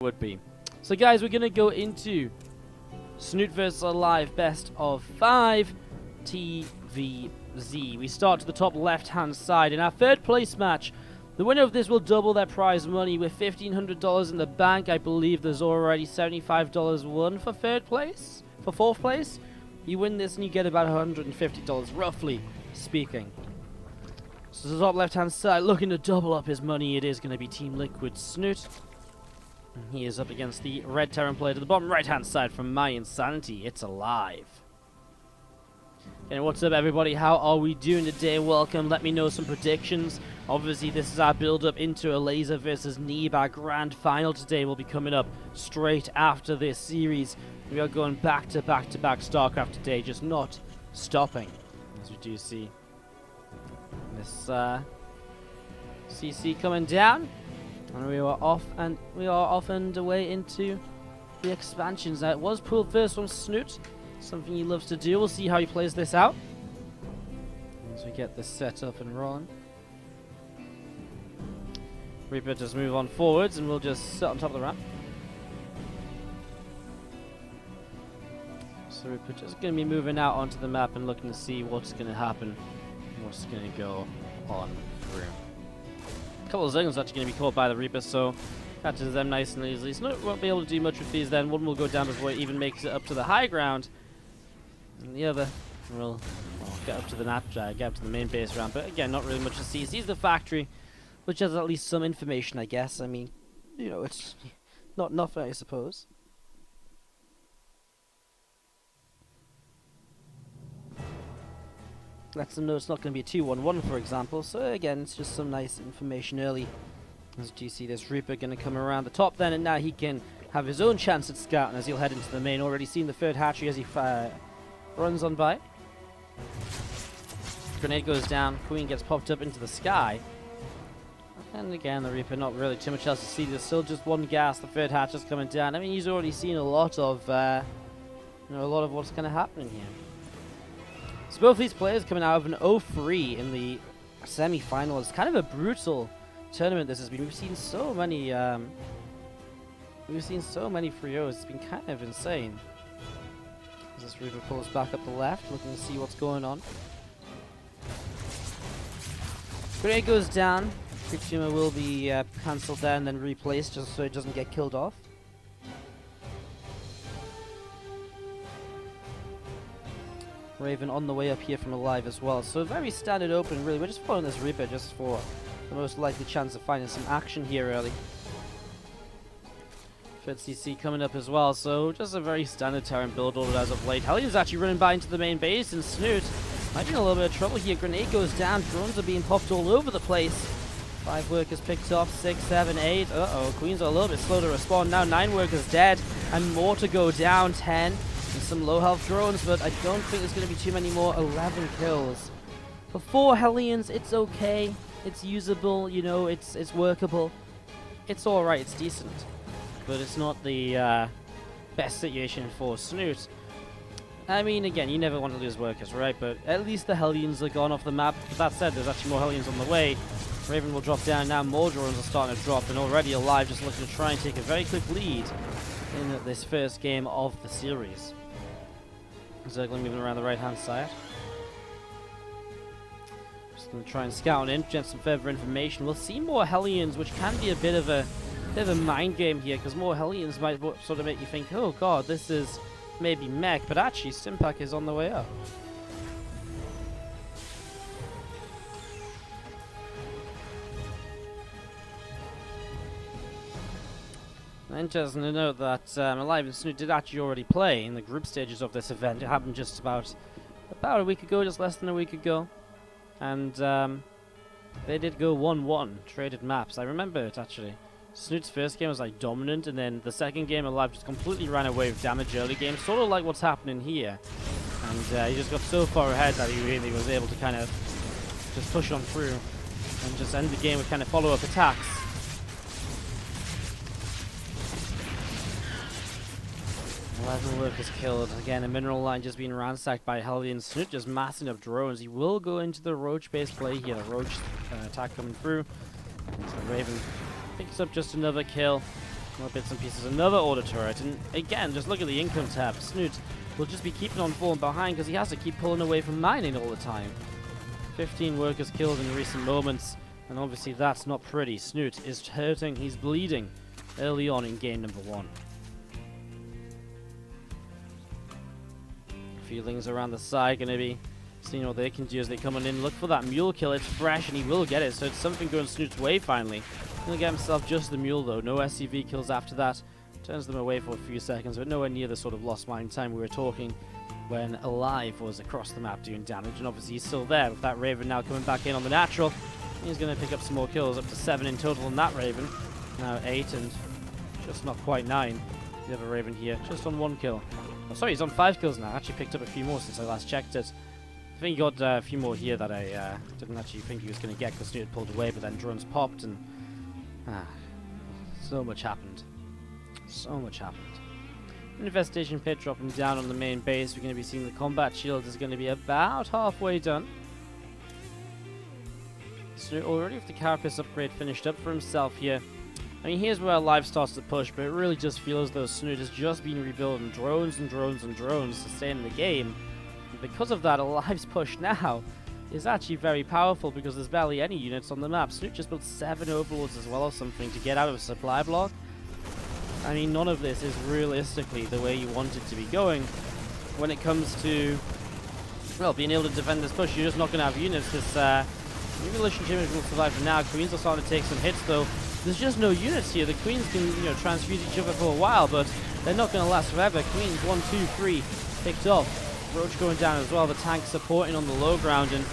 would be. So guys, we're gonna go into Snute vs aLive best of 5 TVZ. We start to the top left hand side in our third place match. The winner of this will double their prize money with $1,500 in the bank. I believe there's already $75 won for third place. For fourth place, you win this and you get about $150, roughly speaking. So the top left hand side looking to double up his money. It is going to be Team Liquid's Snute. He is up against the red Terran player to the bottom right hand side from My Insanity. It's aLive. And what's up everybody, how are we doing today? Welcome, let me know some predictions. Obviously this is our build up into a Laser versus Neeb. Our grand final today will be coming up straight after this series. We are going back to back to back StarCraft today, just not stopping. As we do see this CC coming down. And we are off and away into the expansions. Now it was pulled first from Snute. Something he loves to do. We'll see how he plays this out as we get this set up and rolling. Reaper just move on forwards and we'll just sit on top of the ramp. So Reaper just going to be moving out onto the map and looking to see what's going to happen and what's going to go on through. A couple of Zerglings actually going to be caught by the Reaper, so catches them nice and easily. Snute won't be able to do much with these then. One will go down before it even makes it up to the high ground. And the other will get up to the get up to the main base ramp, but again, not really much to see. Sees the factory, which has at least some information, I guess. I mean, you know, it's not nothing, I suppose. Lets them know it's not going to be a 2-1-1, for example. So again, it's just some nice information early. As you see, this Reaper going to come around the top then, and now he can have his own chance at scouting as he'll head into the main. Already seen the third hatchery as he runs on by. Grenade goes down, Queen gets popped up into the sky. And again, the Reaper, not really too much else to see. There's still just one gas, the third hatch is coming down. I mean, he's already seen a lot of, you know, a lot of what's going to happen here. So both these players coming out of an 0-3 in the semi-final. It's kind of a brutal tournament this has been. We've seen so many 3-0s. It's been kind of insane. As this Reaper pulls back up the left, looking to see what's going on. Grenade goes down. Quick Tumor will be cancelled there and then replaced just so it doesn't get killed off. Raven on the way up here from aLive as well. So a very standard open, really. We're just following this Reaper just for the most likely chance of finding some action here early. Third CC coming up as well, so just a very standard Terran build order as of late. Hellions actually running by into the main base, and Snute might be in a little bit of trouble here. Grenade goes down, drones are being popped all over the place. 5 workers picked off, 6, 7, 8. Uh-oh, Queens are a little bit slow to respond. Now 9 workers dead, and more to go down, 10. And some low health drones, but I don't think there's going to be too many more. 11 kills. For 4 Hellions, it's okay. It's usable, you know, it's workable. It's alright, it's decent. But it's not the best situation for Snute. I mean, again, you never want to lose workers, right? But at least the Hellions are gone off the map. But that said, there's actually more Hellions on the way. Raven will drop down now. More drones are starting to drop, and already aLive just looking to try and take a very quick lead in this first game of the series. Zergling moving around the right-hand side. Just going to try and scout in, get some further information. We'll see more Hellions, which can be a bit of a mind game here, because more Hellions might sort of make you think, oh god, this is maybe mech, but actually Stimpak is on the way up. Interesting to note that aLive and Snute did actually already play in the group stages of this event. It happened just about a week ago, just less than a week ago. And they did go 1-1, traded maps. I remember it actually. Snute's first game was like dominant, and then the second game aLive just completely ran away with damage early game, sort of like what's happening here. And he just got so far ahead that he really was able to kind of just push on through and just end the game with kind of follow-up attacks. 11 workers killed. Again, a mineral line just being ransacked by Hellion. Snute just massing up drones. He will go into the Roach-based play here. The Roach attack coming through. So Raven picks up just another kill. More bits and pieces. Another auto turret. And again, just look at the income tab. Snute will just be keeping on falling behind because he has to keep pulling away from mining all the time. 15 workers killed in recent moments. And obviously that's not pretty. Snute is hurting. He's bleeding early on in game number 1. Feelings around the side going to be seeing what they can do as they come on in. Look for that mule kill. It's fresh and he will get it. So it's something going Snute's way finally. Going to get himself just the mule though. No SCV kills after that. Turns them away for a few seconds, but nowhere near the sort of lost mine time we were talking when aLive was across the map doing damage. And obviously he's still there with that Raven now coming back in on the natural. He's going to pick up some more kills, up to 7 in total on that Raven. Now 8 and just not quite 9. The other Raven here, just on 1 kill. Oh, sorry, he's on 5 kills now. Actually picked up a few more since I last checked it. I think he got a few more here that I didn't actually think he was going to get because Snute pulled away, but then drones popped and so much happened. So much happened. Infestation pit dropping down on the main base. We're going to be seeing the combat shield is going to be about halfway done. Snute already with the carapace upgrade finished up for himself here. I mean, here's where aLive starts to push, but it really just feels as though Snute has just been rebuilding drones and drones and drones to stay in the game. And because of that, aLive's push now is actually very powerful because there's barely any units on the map. Snute just built 7 overlords as well or something to get out of a supply block. I mean, none of this is realistically the way you want it to be going. When it comes to, well, being able to defend this push, you're just not going to have units. This Revolution Chambers will survive for now. Queens are starting to take some hits though. There's just no units here. The Queens can, transfuse each other for a while, but they're not going to last forever. Queens 1, 2, 3 picked off. Roach going down as well. The tank supporting on the low ground and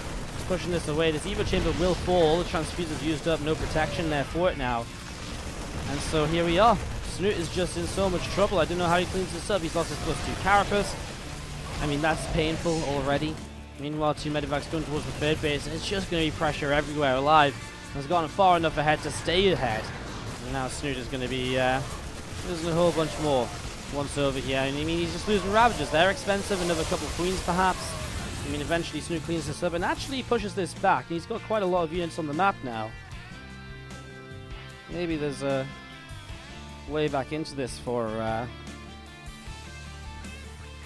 pushing this away. This Evo Chamber will fall. The transfuser's used up. No protection there for it now. And so here we are. Snute is just in so much trouble. I don't know how he cleans this up. He's lost his +2 carapace. I mean, that's painful already. Meanwhile, 2 medevacs going towards the third base, and it's just going to be pressure everywhere. aLive has gotten far enough ahead to stay ahead. And now Snute is going to be losing a whole bunch more once over here. I mean, he's just losing Ravagers. They're expensive. Another couple of Queens, perhaps. I mean, eventually Snute cleans this up and actually pushes this back. And he's got quite a lot of units on the map now. Maybe there's a way back into this for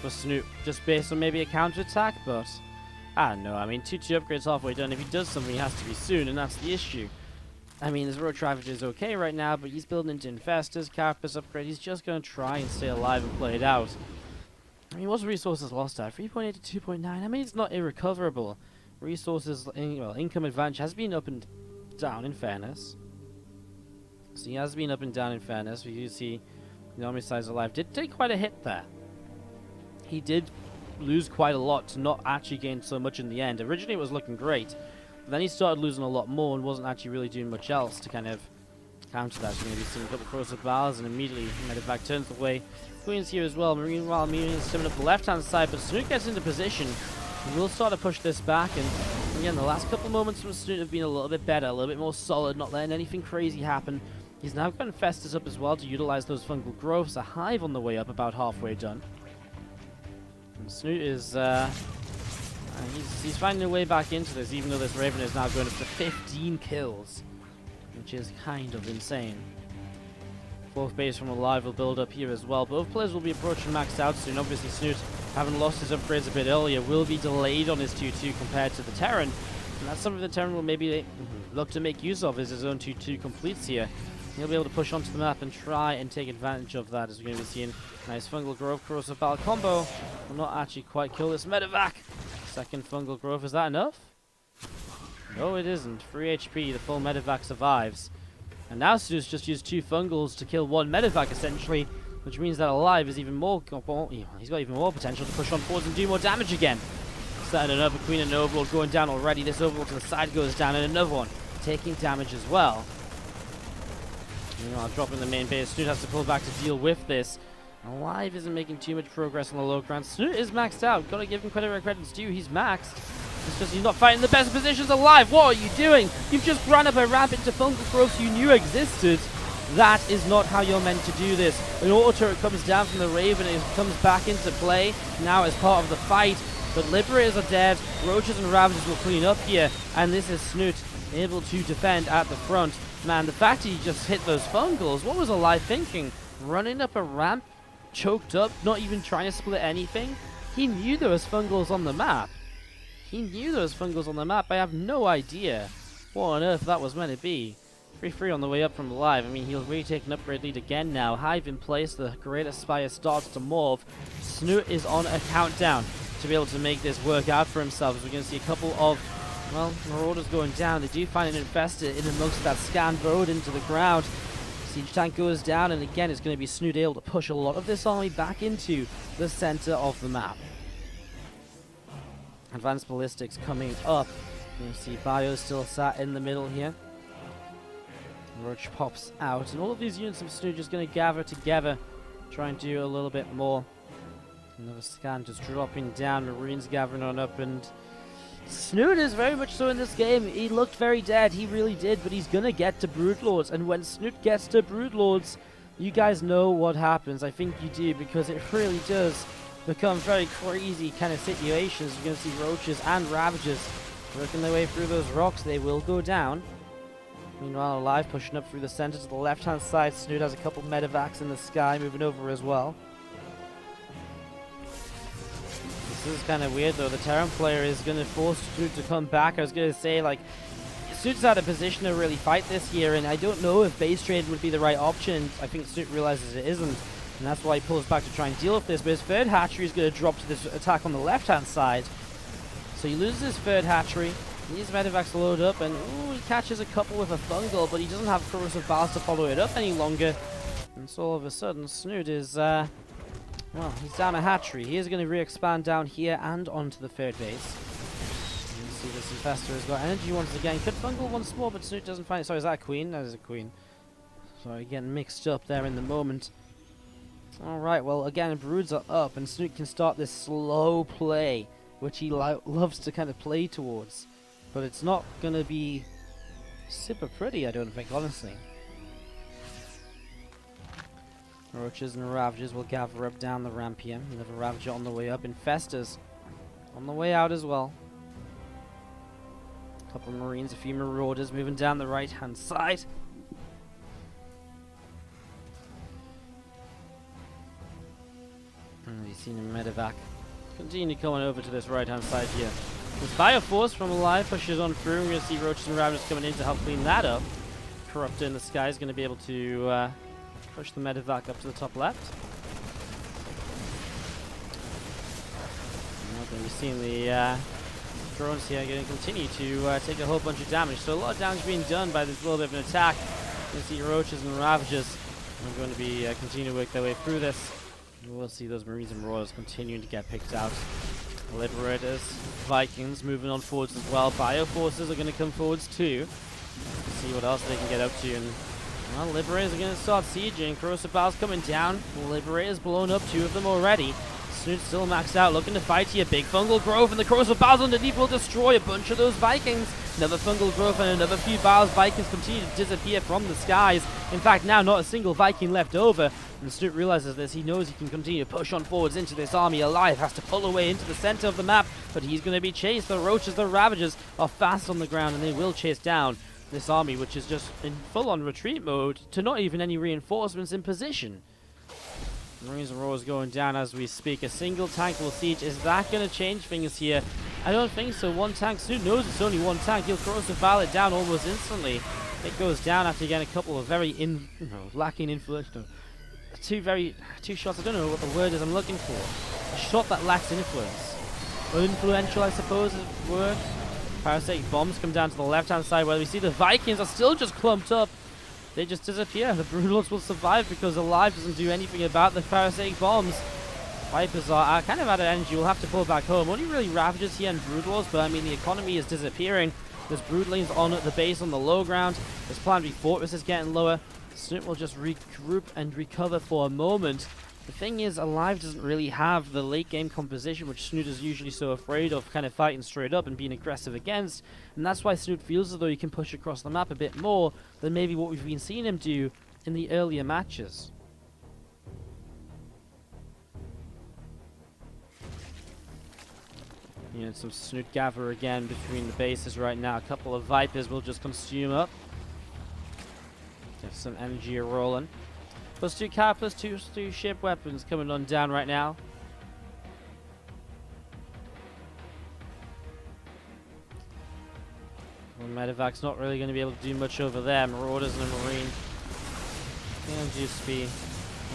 Snute, just based on maybe a counter-attack, but I don't know. I mean, 2-2 upgrades halfway done. If he does something, he has to be soon, and that's the issue. I mean, his Roach Ravager is okay right now, but he's building into Infestors, Carapace upgrade. He's just going to try and stay alive and play it out. I mean, what's resources lost at? 3.8 to 2.9. I mean, it's not irrecoverable. Resources, income advantage has been up and down, in fairness. So he has been up and down, in fairness. We do see the army size aLive did take quite a hit there. He did lose quite a lot to not actually gain so much in the end. Originally it was looking great, but then he started losing a lot more and wasn't actually really doing much else to kind of counter that. So we're going to be seeing a couple of corrosive battles and immediately medevac turns away. Queen's here as well. Meanwhile, Marine is stimming up the left hand side, but Snute gets into position and will start to push this back. And again, the last couple of moments from Snute have been a little bit better, a little bit more solid, not letting anything crazy happen. He's now got Infestors up as well to utilize those fungal growths. A hive on the way up, about halfway done. And Snute is he's finding a way back into this, even though this Raven is now going up to 15 kills, which is kind of insane. Fourth base from aLive will build up here as well. Both players will be approaching maxed out soon. Obviously Snute, having lost his upgrades a bit earlier, will be delayed on his 2-2 compared to the Terran. And that's something the Terran will maybe look to make use of as his own 2-2 completes here. He'll be able to push onto the map and try and take advantage of that, as we're going to be seeing nice fungal growth corrosive battle combo. Will not actually quite kill this medevac. Second fungal growth, is that enough? No, it isn't. 3 HP, the full medevac survives. And now Snute's just used 2 fungals to kill 1 medevac essentially, which means that aLive is even more, he's got even more potential to push on forwards and do more damage again. Starting another Queen and Overlord going down already. This Overlord to the side goes down, and another one taking damage as well. Meanwhile, dropping the main base, Snute has to pull back to deal with this. aLive isn't making too much progress on the low ground. Snute is maxed out. Gotta give him credit where credit's due. He's maxed. It's just he's not fighting the best positions aLive. What are you doing? You've just run up a ramp into fungal growth you knew existed. That is not how you're meant to do this. An auto turret comes down from the Raven and it comes back into play now as part of the fight. But Liberators are dead. Roaches and Ravagers will clean up here. And this is Snute able to defend at the front. Man, the fact he just hit those fungals, what was aLive thinking? Running up a ramp, choked up, not even trying to split anything? He knew there was fungals on the map. He knew there was fungals on the map. I have no idea what on earth that was meant to be. 3-3 on the way up from aLive. I mean, he'll really take an upgrade lead again now. Hive in place, the Great Aspire starts to morph. Snute is on a countdown to be able to make this work out for himself. As we're going to see a couple of, well, Marauders going down. They do find an infestor in amongst that scanned road into the ground. Siege tank goes down, and again, it's going to be Snute able to push a lot of this army back into the center of the map. Advanced ballistics coming up. You see Bio still sat in the middle here. Roach pops out, and all of these units of Snute just going to gather together, try and do a little bit more. Another scan just dropping down, Marines gathering on up, and Snute is very much so in this game. He looked very dead, he really did, but he's going to get to Broodlords, and when Snute gets to Broodlords, you guys know what happens. I think you do, because it really does become very crazy kind of situations. You're going to see Roaches and Ravagers working their way through those rocks. They will go down. Meanwhile, aLive pushing up through the center to the left-hand side. Snute has a couple medevacs in the sky moving over as well. This is kind of weird though. The Terran player is going to force Snute to come back. I was going to say, like, Snute's out of position to really fight this here, and I don't know if base trade would be the right option. I think Snute realizes it isn't, and that's why he pulls back to try and deal with this. But his third hatchery is going to drop to this attack on the left-hand side. So he loses his third hatchery. These medevacs load up, and ooh, he catches a couple with a fungal, but he doesn't have corrosive bars to follow it up any longer. And so all of a sudden, Snute is, well, he's down a hatchery. He is going to re-expand down here and onto the third base. You see this infestor has got energy once again. Could fungal once more, but Snute doesn't find it. Sorry, is that a queen? That is a queen. Sorry, getting mixed up there in the moment. Alright, well, again, broods are up, and Snute can start this slow play, which he loves to kind of play towards. But it's not going to be super pretty, I don't think, honestly. Roaches and Ravagers will gather up down the ramp here. Another Ravager on the way up. Infestors on the way out as well. A couple of Marines, a few Marauders moving down the right-hand side. And you've seen a medevac continue coming over to this right-hand side here. This Bioforce from aLive pushes on through. We're going to see Roaches and Ravagers coming in to help clean that up. Corruptor in the sky is going to be able to push the medevac up to the top left. And we're going to be seeing the drones here going to continue to take a whole bunch of damage. So a lot of damage being done by this little bit of an attack. You can see Roaches and Ravagers are going to be continue to work their way through this. And we'll see those Marines and Marauders continuing to get picked out. Liberators, Vikings moving on forwards as well. Bioforces are going to come forwards too. See what else they can get up to. And well, Liberators are going to start sieging. Corrosive Bars coming down. Liberators blown up, 2 of them already. Snute still maxed out, looking to fight here. Big fungal growth, and the Corrosive Bars underneath will destroy a bunch of those Vikings. Another fungal growth and another few bars. Vikings continue to disappear from the skies. In fact, now not a single Viking left over. And Snute realizes this. He knows he can continue to push on forwards into this army. aLive has to pull away into the center of the map, but he's going to be chased. The Roaches, the Ravagers are fast on the ground, and they will chase down this army, which is just in full-on retreat mode to not even any reinforcements in position. Marines and Roars going down as we speak. A single tank will siege. Is that going to change things here? I don't think so. One tank. Snute knows it's only one tank. He'll corrosive bile it down almost instantly. It goes down after getting a couple of very lacking influence. No, two shots. I don't know what the word is I'm looking for. A shot that lacks influence. Influential, I suppose, is the word. Parasitic bombs come down to the left-hand side where we see the Vikings are still just clumped up. They just disappear. The Broodlords will survive because aLive doesn't do anything about the parasitic bombs. Vipers are kind of out of energy. We'll have to pull back home. Only really Ravagers here and Broodlords, but I mean the economy is disappearing. There's Broodlings on the base on the low ground. This Plan B Fortress is getting lower. Snute will just regroup and recover for a moment. The thing is, aLive doesn't really have the late game composition, which Snute is usually so afraid of, kind of fighting straight up and being aggressive against. And that's why Snute feels as though he can push across the map a bit more than maybe what we've been seeing him do in the earlier matches. You know, some Snute gather again between the bases right now. A couple of Vipers will just consume up. Get some energy rolling. +2 car, +2 ship weapons coming on down right now. Well, Medevac's not really going to be able to do much over there. Marauders and a Marine can just be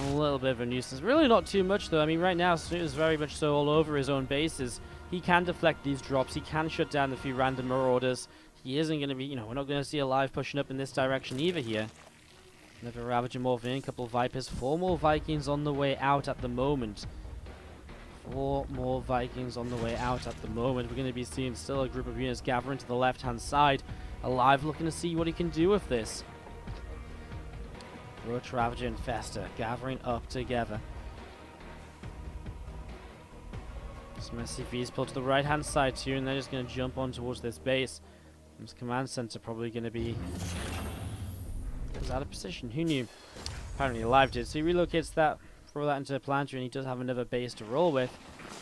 a little bit of a nuisance. Really not too much though. I mean, right now Snute is very much so all over his own bases. He can deflect these drops. He can shut down the few random Marauders. He isn't going to be, we're not going to see aLive pushing up in this direction either here. Another Ravager morphing in, a couple of Vipers. 4 more Vikings on the way out at the moment. 4 more Vikings on the way out at the moment. We're going to be seeing still a group of units gathering to the left-hand side. aLive looking to see what he can do with this. Roach, Ravager, and Fester gathering up together. Some SCVs pulled to the right-hand side too, and they're just going to jump on towards this base. This command center probably going to be out of position. Who knew? Apparently aLive did. So he relocates that, throw that into a planter, and he does have another base to roll with.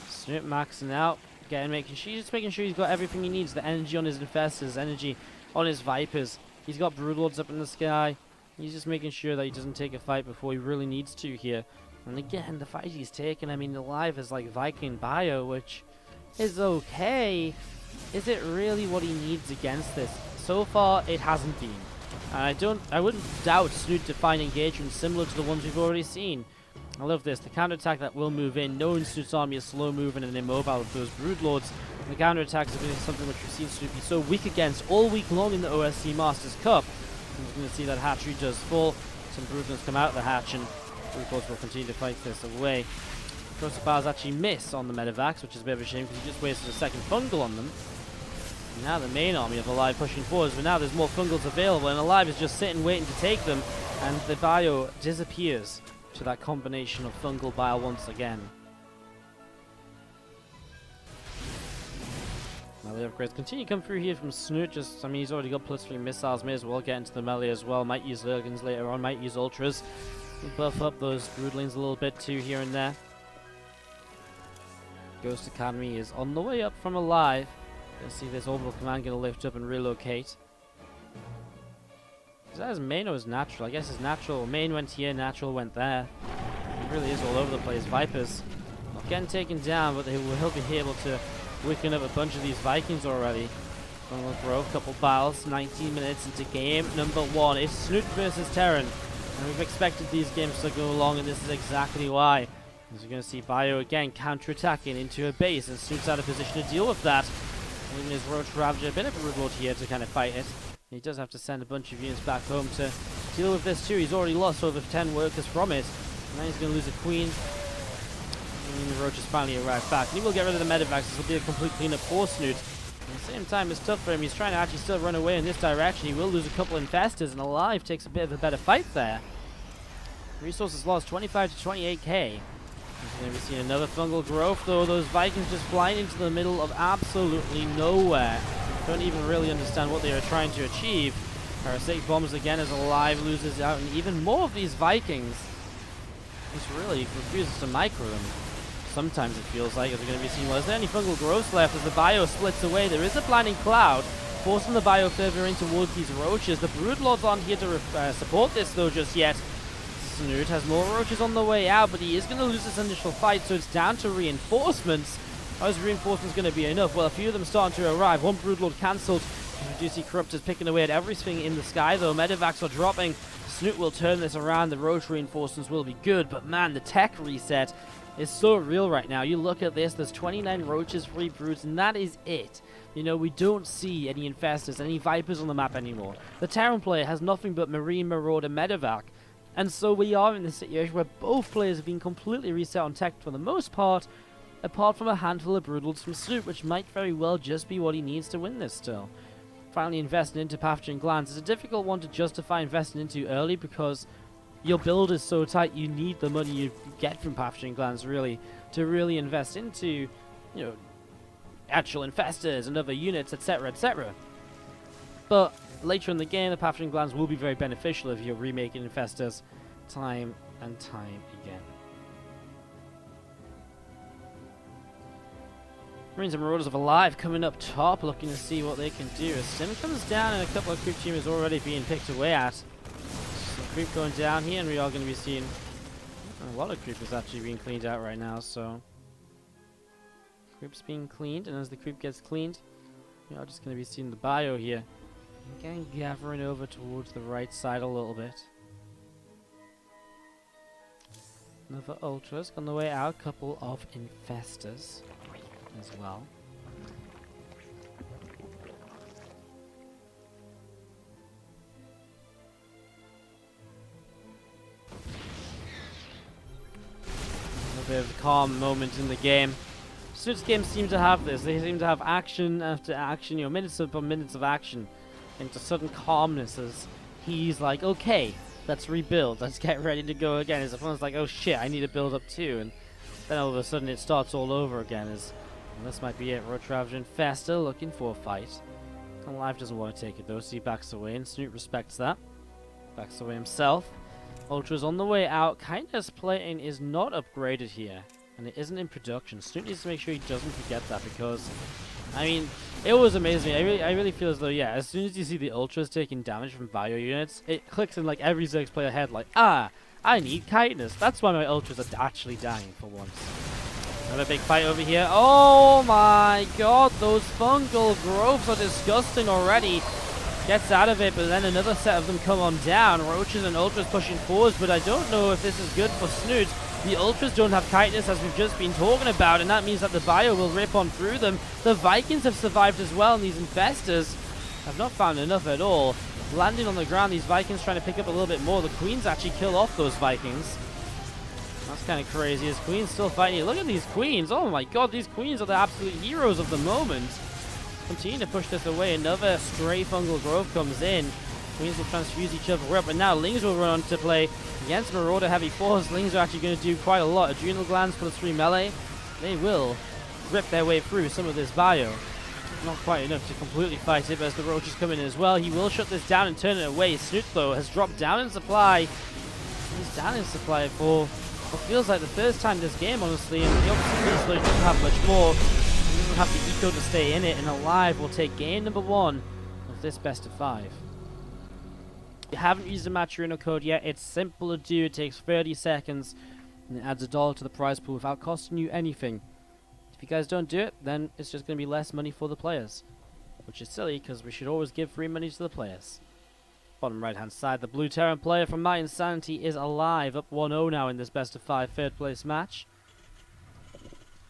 Snute maxing out, making sure he's got everything he needs. The energy on his infestors, energy on his Vipers. He's got Broodlords up in the sky. He's just making sure that he doesn't take a fight before he really needs to here. And again, the fight he's taking, I mean, aLive is like Viking bio, which is okay. Is it really what he needs against this? So far, it hasn't been. And I wouldn't doubt Snute to find engagement similar to the ones we've already seen. I love this. The counterattack that will move in, knowing Snute's army is slow moving and immobile with those Broodlords. The counterattacks have been something which we've seen Snute be so weak against all week long in the OSC Masters Cup. We're going to see that hatchery does fall. Some Broodlords come out of the hatch, and Broodlords will continue to fight this away. Crossbars actually miss on the Medevacs, which is a bit of a shame because he just wasted a second fungal on them. And now the main army of aLive pushing forwards, but now there's more fungals available, and aLive is just sitting waiting to take them, and the bio disappears to that combination of fungal bile once again. Melee upgrades continue to come through here from Snute. I mean, he's already got +3 missiles. May as well get into the melee as well. Might use Lurgans later on. Might use Ultras. Buff up those Broodlings a little bit too here and there. Ghost Academy is on the way up from aLive. Let's see this orbital command going to lift up and relocate. Is that his main or his natural? I guess his natural. Main went here, natural went there. He really is all over the place. Vipers not getting taken down, but he'll be able to wicken up a bunch of these Vikings already. Fungal growth, couple battles, 19 minutes into game number 1. It's Snute versus Terran, and we've expected these games to go along, and this is exactly why. As we're going to see Bio again counter-attacking into a base, and Snute's out of position to deal with that. Leaving his Roach Ravager a bit of a Broodlord here to kind of fight it. He does have to send a bunch of units back home to deal with this too. He's already lost over 10 workers from it. And now he's going to lose a Queen. And the Roach has finally arrived back. And he will get rid of the Medevacs. This will be a complete cleanup for Snute. At the same time, it's tough for him. He's trying to actually still run away in this direction. He will lose a couple infestors, and aLive takes a bit of a better fight there. Resources lost 25 to 28k. He's going to be seeing another fungal growth, though. Those Vikings just flying into the middle of absolutely nowhere. Don't even really understand what they are trying to achieve. Parasitic bombs again as aLive loses out, and even more of these Vikings. Just really refuses to micro them. Sometimes it feels like, as we're going to be seeing, well, is there any fungal growth left as the bio splits away? There is a blinding cloud, forcing the bio further in towards these roaches. The Broodlords aren't here to support this, though, just yet. Snute has more roaches on the way out, but he is going to lose this initial fight, so it's down to reinforcements. How is reinforcements going to be enough? Well, a few of them starting to arrive. One Broodlord cancelled. You do see Corruptors picking away at everything in the sky, though. Medevacs are dropping. Snute will turn this around. The roach reinforcements will be good, but man, the tech reset is so real right now. You look at this, there's 29 roaches, 3 brutes, and that is it. You know, we don't see any infestors, any Vipers on the map anymore. The Terran player has nothing but Marine, Marauder, Medevac. And so we are in this situation where both players have been completely reset on tech for the most part, apart from a handful of Broodlords from Snute, which might very well just be what he needs to win this still. Finally investing into Pathogen Glands is a difficult one to justify investing into early because your build is so tight. You need the money you get from Pathogen Glands really to really invest into, you know, actual infestors and other units, etc., etc. But later in the game, the Pathogen Glands will be very beneficial if you're remaking infestors time and time again. Marines and Marauders of aLive coming up top, looking to see what they can do. As Sim comes down and a couple of quick teamers already being picked away at. Some creep going down here, and we are going to be seeing a lot of creep is actually being cleaned out right now, so creep's being cleaned, and as the creep gets cleaned, we are just going to be seeing the bio here. Again, gathering over towards the right side a little bit. Another Ultras on the way out, couple of Infestors as well. A bit of a calm moment in the game. Snute's games seem to have this. They seem to have action after action, you know, minutes upon minutes of action, into sudden calmness as he's like, okay, let's rebuild, let's get ready to go again. His opponent's like, oh shit, I need to build up too, and then all of a sudden it starts all over again. As well, this might be it. Road Traveler Infestor looking for a fight. aLive doesn't want to take it though, so he backs away, and Snute respects that. Backs away himself. Ultra's on the way out. Kindness plating is not upgraded here, and it isn't in production. Snute needs to make sure he doesn't forget that, because, I mean, it was amazing. I really feel as though, yeah, as soon as you see the Ultras taking damage from bio units, it clicks in like every Zerg's player head, like, ah, I need kindness. That's why my Ultras are actually dying for once. Another big fight over here. Oh my god, those fungal growths are disgusting already. Gets out of it, but then another set of them come on down. Roaches and Ultras pushing forwards, but I don't know if this is good for Snute. The Ultras don't have kindness, as we've just been talking about, and that means that the bio will rip on through them. The Vikings have survived as well, and these Infestors have not found enough at all. Landing on the ground, these Vikings trying to pick up a little bit more. The Queens actually kill off those Vikings. That's kind of crazy. His Queen's still fighting. Look at these Queens. Oh my god, these Queens are the absolute heroes of the moment. Continue to push this away. Another stray fungal growth comes in. Queens will transfuse each other up, and now Lings will run on to play against Marauder Heavy Force. Lings are actually going to do quite a lot. Adrenal Glands for the 3 melee. They will rip their way through some of this bio. Not quite enough to completely fight it, but as the Roaches come in as well, he will shut this down and turn it away. Snute, though, has dropped down in supply. He's down in supply for what feels like the first time this game, honestly, and the obviously doesn't have much more. He doesn't have the eco to stay in it, and aLive will take game number 1 of this best of 5. If you haven't used the match arena code yet, it's simple to do. It takes 30 seconds, and it adds $1 to the prize pool without costing you anything. If you guys don't do it, then it's just going to be less money for the players, which is silly, because we should always give free money to the players. Bottom right hand side, the blue Terran player from My Insanity is aLive, up 1-0 now in this best of 5 third place match.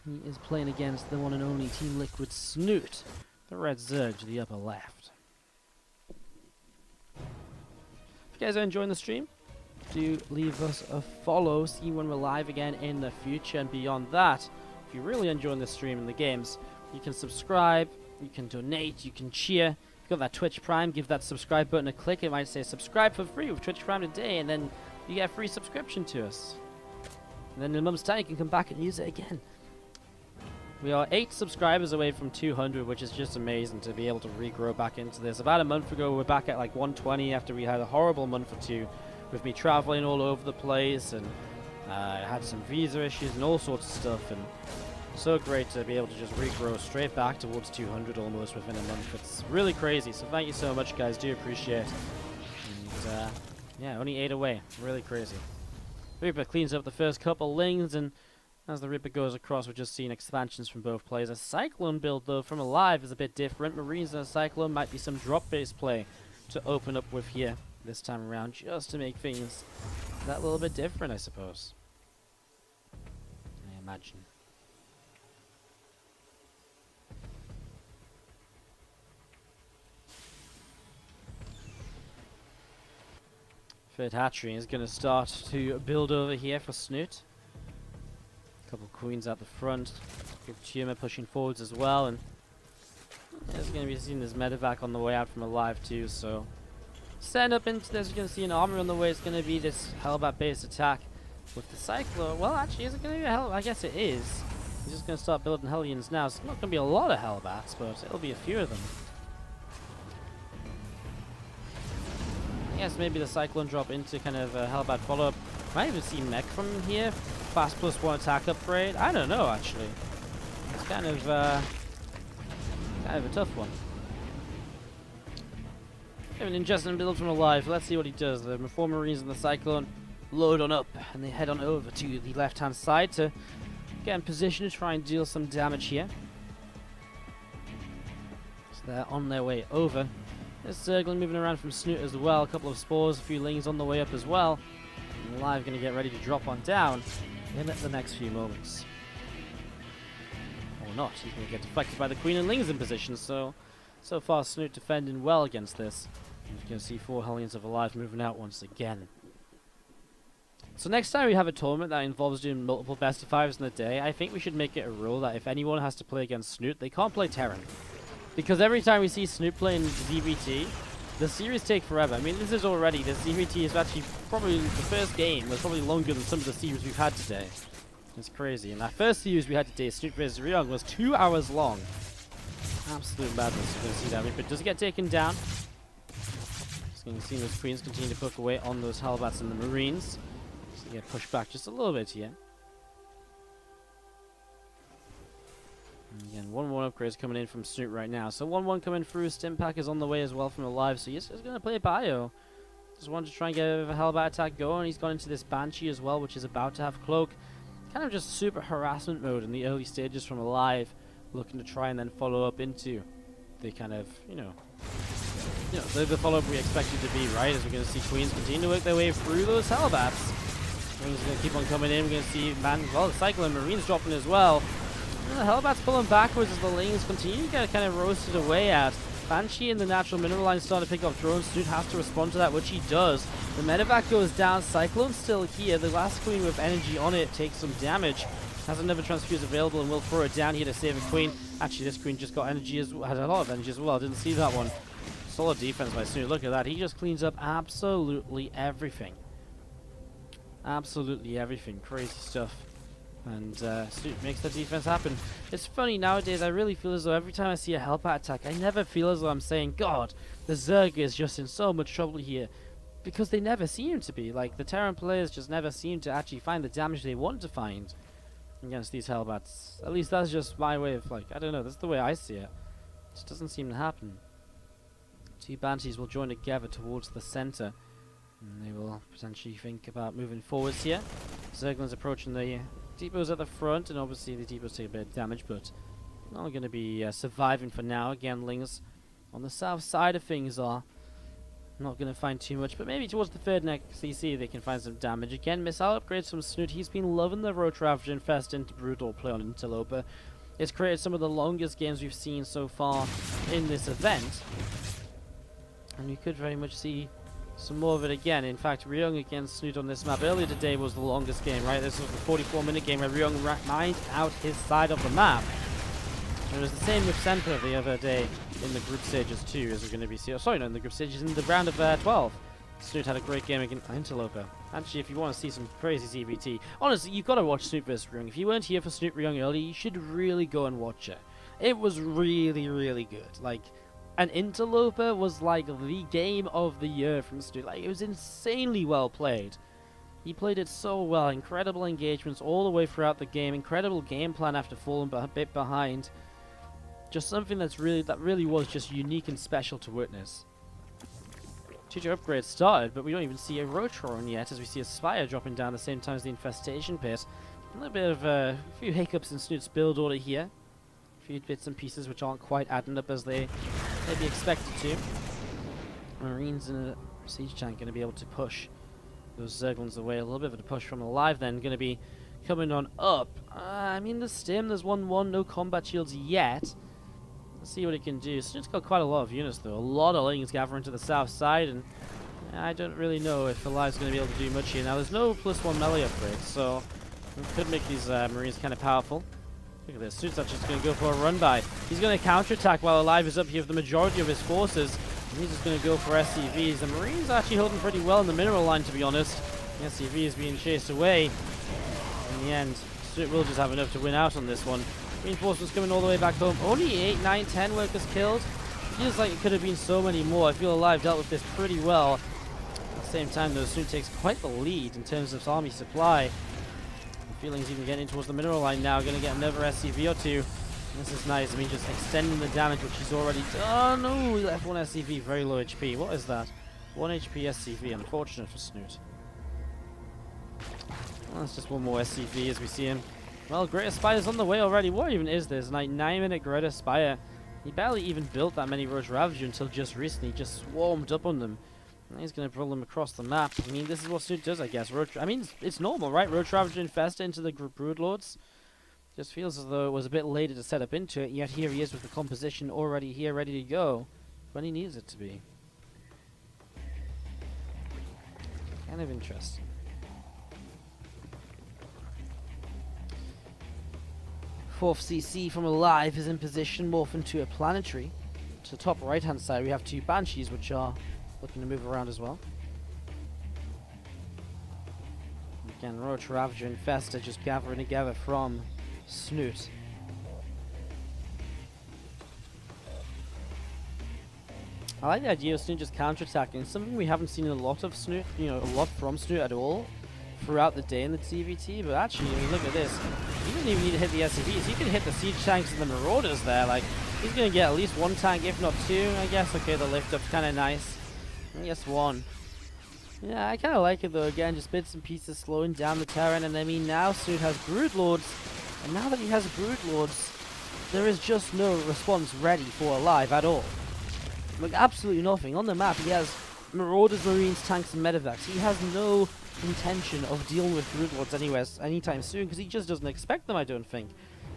He is playing against the one and only Team Liquid Snute, the red Zerg to the upper left. If you guys are enjoying the stream, do leave us a follow, see when we're live again in the future, and beyond that, if you're really enjoying the stream and the games, you can subscribe, you can donate, you can cheer. If you've got that Twitch Prime, give that subscribe button a click. It might say subscribe for free with Twitch Prime today, and then you get a free subscription to us. And then in a month's time, you can come back and use it again. We are 8 subscribers away from 200, which is just amazing to be able to regrow back into this. About a month ago, we're back at like 120 after we had a horrible month or two with me traveling all over the place, and I had some visa issues and all sorts of stuff, and so great to be able to just regrow straight back towards 200 almost within a month. It's really crazy, so thank you so much, guys. Do appreciate it. And yeah, only 8 away. Really crazy. Reaper cleans up the first couple Lings, and as the Reaper goes across, we're just seeing expansions from both players. A Cyclone build, though, from aLive is a bit different. Marines and a Cyclone might be some drop-based play to open up with here this time around, just to make things that little bit different, I suppose. I imagine. Third hatchery is going to start to build over here for Snute. Couple Queens out the front. Good Tumor pushing forwards as well, and there's going to be seeing this medevac on the way out from aLive too, so setting up into this, you're going to see an armor on the way. It's going to be this Hellbat based attack with the Cyclone. Well, actually, is it going to be a Hellbat? I guess it is. He's just going to start building Hellions now. It's not going to be a lot of Hellbats, but it'll be a few of them. I guess maybe the Cyclone drop into kind of a Hellbat follow-up. Might even see Mech from here. Fast +1 attack upgrade. I don't know, actually. It's kind of a tough one. An interesting build from aLive. Let's see what he does. The 4 Marines and the Cyclone load on up, and they head on over to the left-hand side to get in position to try and deal some damage here. So they're on their way over. There's Zergling moving around from Snute as well. A couple of spores, a few lings on the way up as well. And aLive going to get ready to drop on down in the next few moments. Or not. He's going to get deflected by the Queen and lings in position. So far Snute defending well against this. And you can see 4 Hellions of aLive moving out once again. So next time we have a tournament that involves doing multiple best of 5s in a day, I think we should make it a rule that if anyone has to play against Snute, they can't play Terran. Because every time we see Snute playing ZvT, the series take forever. I mean, this ZvT is actually probably, the first game was probably longer than some of the series we've had today. It's crazy. And that first series we had today, Snute vs Ryung, was 2 hours long. Absolute madness, you're going to see that. But does it get taken down? Just going to see those Queens continue to poke away on those Halbats and the Marines. So they get pushed back just a little bit here. And again, 1-1 upgrades coming in from Snute right now. So 1-1 coming through. Stimpack is on the way as well from aLive. So he's just going to play Bio. Just wanted to try and get a Hellbat attack going. He's gone into this Banshee as well, which is about to have Cloak. Kind of just super harassment mode in the early stages from aLive. Looking to try and then follow up into the kind of, the follow-up we expected to be, right? As we're going to see Queens continue to work their way through those Hellbats. Queens are going to keep on coming in. We're going to see, the Cyclone Marines dropping as well. And the Hellbats pulling backwards as the lings continue to get kind of roasted away at. Banshee and the natural mineral line starting to pick up drones. Snute has to respond to that, which he does. The medevac goes down. Cyclone's still here. The last Queen with energy on it takes some damage. Has another transfuse available and will throw it down here to save a Queen. Actually, this Queen just got energy as well. Had a lot of energy as well. Didn't see that one. Solid defense by Snute. Look at that. He just cleans up absolutely everything. Absolutely everything. Crazy stuff. And Snute makes the defense happen. It's funny nowadays, I really feel as though every time I see a Hellbat attack, I never feel as though I'm saying, God, the Zerg is just in so much trouble here. Because they never seem to be. Like, the Terran players just never seem to actually find the damage they want to find against these Hellbats. At least that's just my way of, I don't know, that's the way I see it. It just doesn't seem to happen. 2 Banshees will join together towards the center. And they will potentially think about moving forwards here. Zergling's approaching the depots at the front, and obviously the depots take a bit of damage, but not going to be surviving for now. Again, lings on the south side of things are not going to find too much, but maybe towards the third next CC they can find some damage. Again, missile upgrades from Snute. He's been loving the Roach Ravager Infest into Brutal play on Interloper. It's created some of the longest games we've seen so far in this event, and we could very much see some more of it again. In fact, Ryung against Snute on this map earlier today was the longest game, right? This was the 44-minute game where Ryung mined out his side of the map. And it was the same with Senpa the other day in the group stages too, as we're going to be seeing. Sorry, not in the group stages, in the round of 12. Snute had a great game against Interloper. Actually, if you want to see some crazy ZvT, honestly, you've got to watch Snute vs Ryung. If you weren't here for Snute Ryung earlier, you should really go and watch it. It was really, really good. Like, an Interloper was like the game of the year from Snute. Like, it was insanely well played. He played it so well. Incredible engagements all the way throughout the game. Incredible game plan after falling a bit behind. Just something that really was just unique and special to witness. Tutor upgrade started, but we don't even see a Roach Horn yet, as we see a Spire dropping down at the same time as the Infestation Pit. A little bit of a few hiccups in Snute's build order here. A few bits and pieces which aren't quite adding up as they maybe expected to. Marines in a siege tank going to be able to push those Zerglings away. A little bit of a push from aLive then, going to be coming on up. I mean, the Stim, there's 1-1, no combat shields yet. Let's see what it can do. Snute's got quite a lot of units though. A lot of lings gathering to the south side, and I don't really know if aLive's going to be able to do much here. Now, there's no +1 melee upgrade, so we could make these Marines kind of powerful. Look at this. Snute's actually just going to go for a run-by. He's going to counterattack while aLive is up here with the majority of his forces. And he's just going to go for SCVs. The Marines are actually holding pretty well in the mineral line, to be honest. The SCV is being chased away. In the end, Snute will just have enough to win out on this one. Reinforcements coming all the way back home. Only 8, 9, 10 workers killed. Feels like it could have been so many more. I feel aLive dealt with this pretty well. At the same time, though, Snute takes quite the lead in terms of army supply. The feeling's even getting towards the mineral line now. Going to get another SCV or two. This is nice. I mean, just extending the damage which he's already done. Oh, he left one SCV, very low HP. What is that? 1 HP SCV, unfortunate for Snute. Well, that's just one more SCV as we see him. Well, Greater Spire's on the way already. What even is this? Like 9-minute Greater Spire. He barely even built that many Roach Ravager until just recently. Just swarmed up on them. And he's going to pull them across the map. I mean, this is what Snute does, I guess. I mean, it's normal, right? Roach Ravager infest into the Broodlords. Just feels as though it was a bit later to set up into it. Yet here he is with the composition already here, ready to go. When he needs it to be. Kind of interesting. Fourth CC from aLive is in position, morph into a planetary. To the top right hand side we have 2 Banshees which are looking to move around as well. Again, Roach Ravager and Festa just gathering together from Snute. I like the idea of Snute just counter-attacking. Something we haven't seen a lot of Snute, a lot from Snute at all throughout the day in the ZvT. But actually, I mean, look at this. He didn't even need to hit the SCVs. He could hit the Siege Tanks and the Marauders there. Like, he's going to get at least 1 tank, if not 2, I guess. Okay, the lift up's kind of nice. I guess 1. Yeah, I kind of like it though. Again, just bits and pieces slowing down the Terran. And I mean, now Snute has Broodlords. And now that he has Broodlords, there is just no response ready for aLive at all. Like, absolutely nothing. On the map, he has Marauders, Marines, tanks, and medevacs. He has no intention of dealing with Broodlords anytime soon, because he just doesn't expect them, I don't think.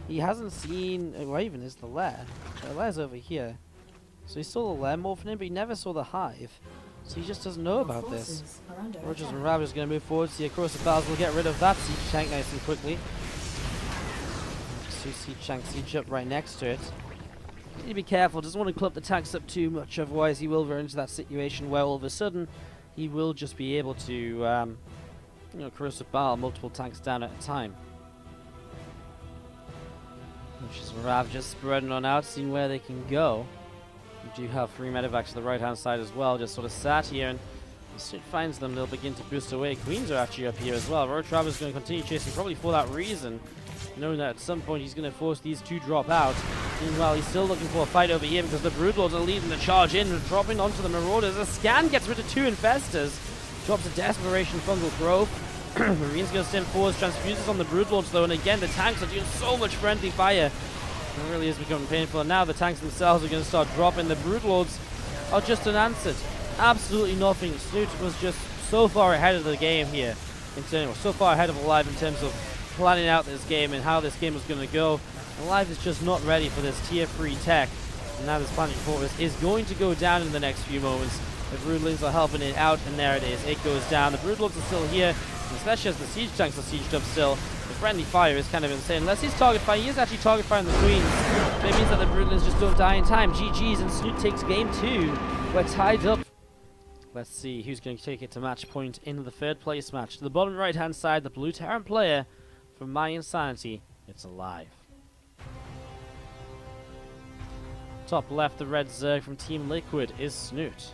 He hasn't seen... Where even is the lair? The lair's over here. So he saw the lair morphing in, but he never saw the hive. So he just doesn't know about this. Rogers and Ravage is going to move forward. See, across the battles, we'll get rid of that siege tank nice and quickly. 2 siege tanks siege up right next to it. Need to be careful, doesn't want to club the tanks up too much, otherwise he will run into that situation where all of a sudden he will just be able to, corrosive bile multiple tanks down at a time. Which is Rav just spreading on out, seeing where they can go. We do have 3 medevacs to the right hand side as well, just sort of sat here, and as Snute finds them, they'll begin to boost away. Queens are actually up here as well. Roach Ravager is going to continue chasing, probably for that reason, knowing that at some point he's going to force these 2 drop out. Meanwhile, he's still looking for a fight over here because the Broodlords are leading the charge in and dropping onto the Marauders. A scan gets rid of 2 Infestors. Drops a Desperation Fungal Growth. Marines going to stem forwards, transfuses on the Broodlords though, and again the tanks are doing so much friendly fire. It really is becoming painful, and now the tanks themselves are going to start dropping. The Broodlords are just unanswered. Absolutely nothing. Snute was just so far ahead of the game here. So far ahead of aLive in terms of planning out this game and how this game was going to go. aLive is just not ready for this tier 3 tech. And now this planetary fortress is going to go down in the next few moments. The Broodlings are helping it out, and there it is. It goes down. The Broodlords are still here, especially as the siege tanks are sieged up still. The friendly fire is kind of insane. Unless he's target firing, he is actually target firing the Queens. But it means that the Broodlings just don't die in time. GG's, and Snute takes game 2. We're tied up. Let's see who's going to take it to match point in the 3rd place match. To the bottom right hand side, the blue Terran player from My Insanity. It's aLive. Top left, the red Zerg from Team Liquid is Snute.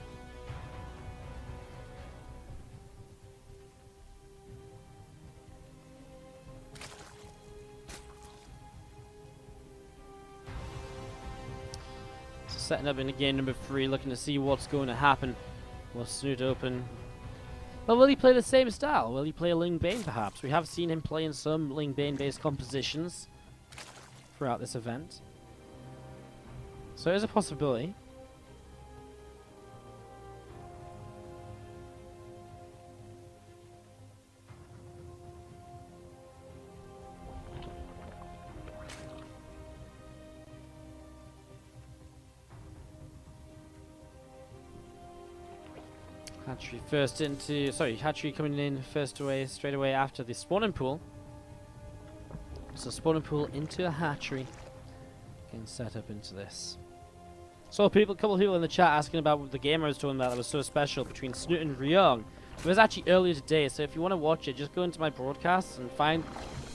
So setting up in game number 3, looking to see what's going to happen. Will Snute open? But will he play the same style? Will he play a Ling Bane perhaps? We have seen him play in some Ling Bane based compositions throughout this event. So there's a possibility. Hatchery first into, Hatchery coming in straight away after the spawning pool. So spawning pool into a hatchery. Getting set up into this. So a couple of people in the chat asking about what the gamer was talking about that was so special between Snute and Ryong. It was actually earlier today, so if you want to watch it, just go into my broadcasts and find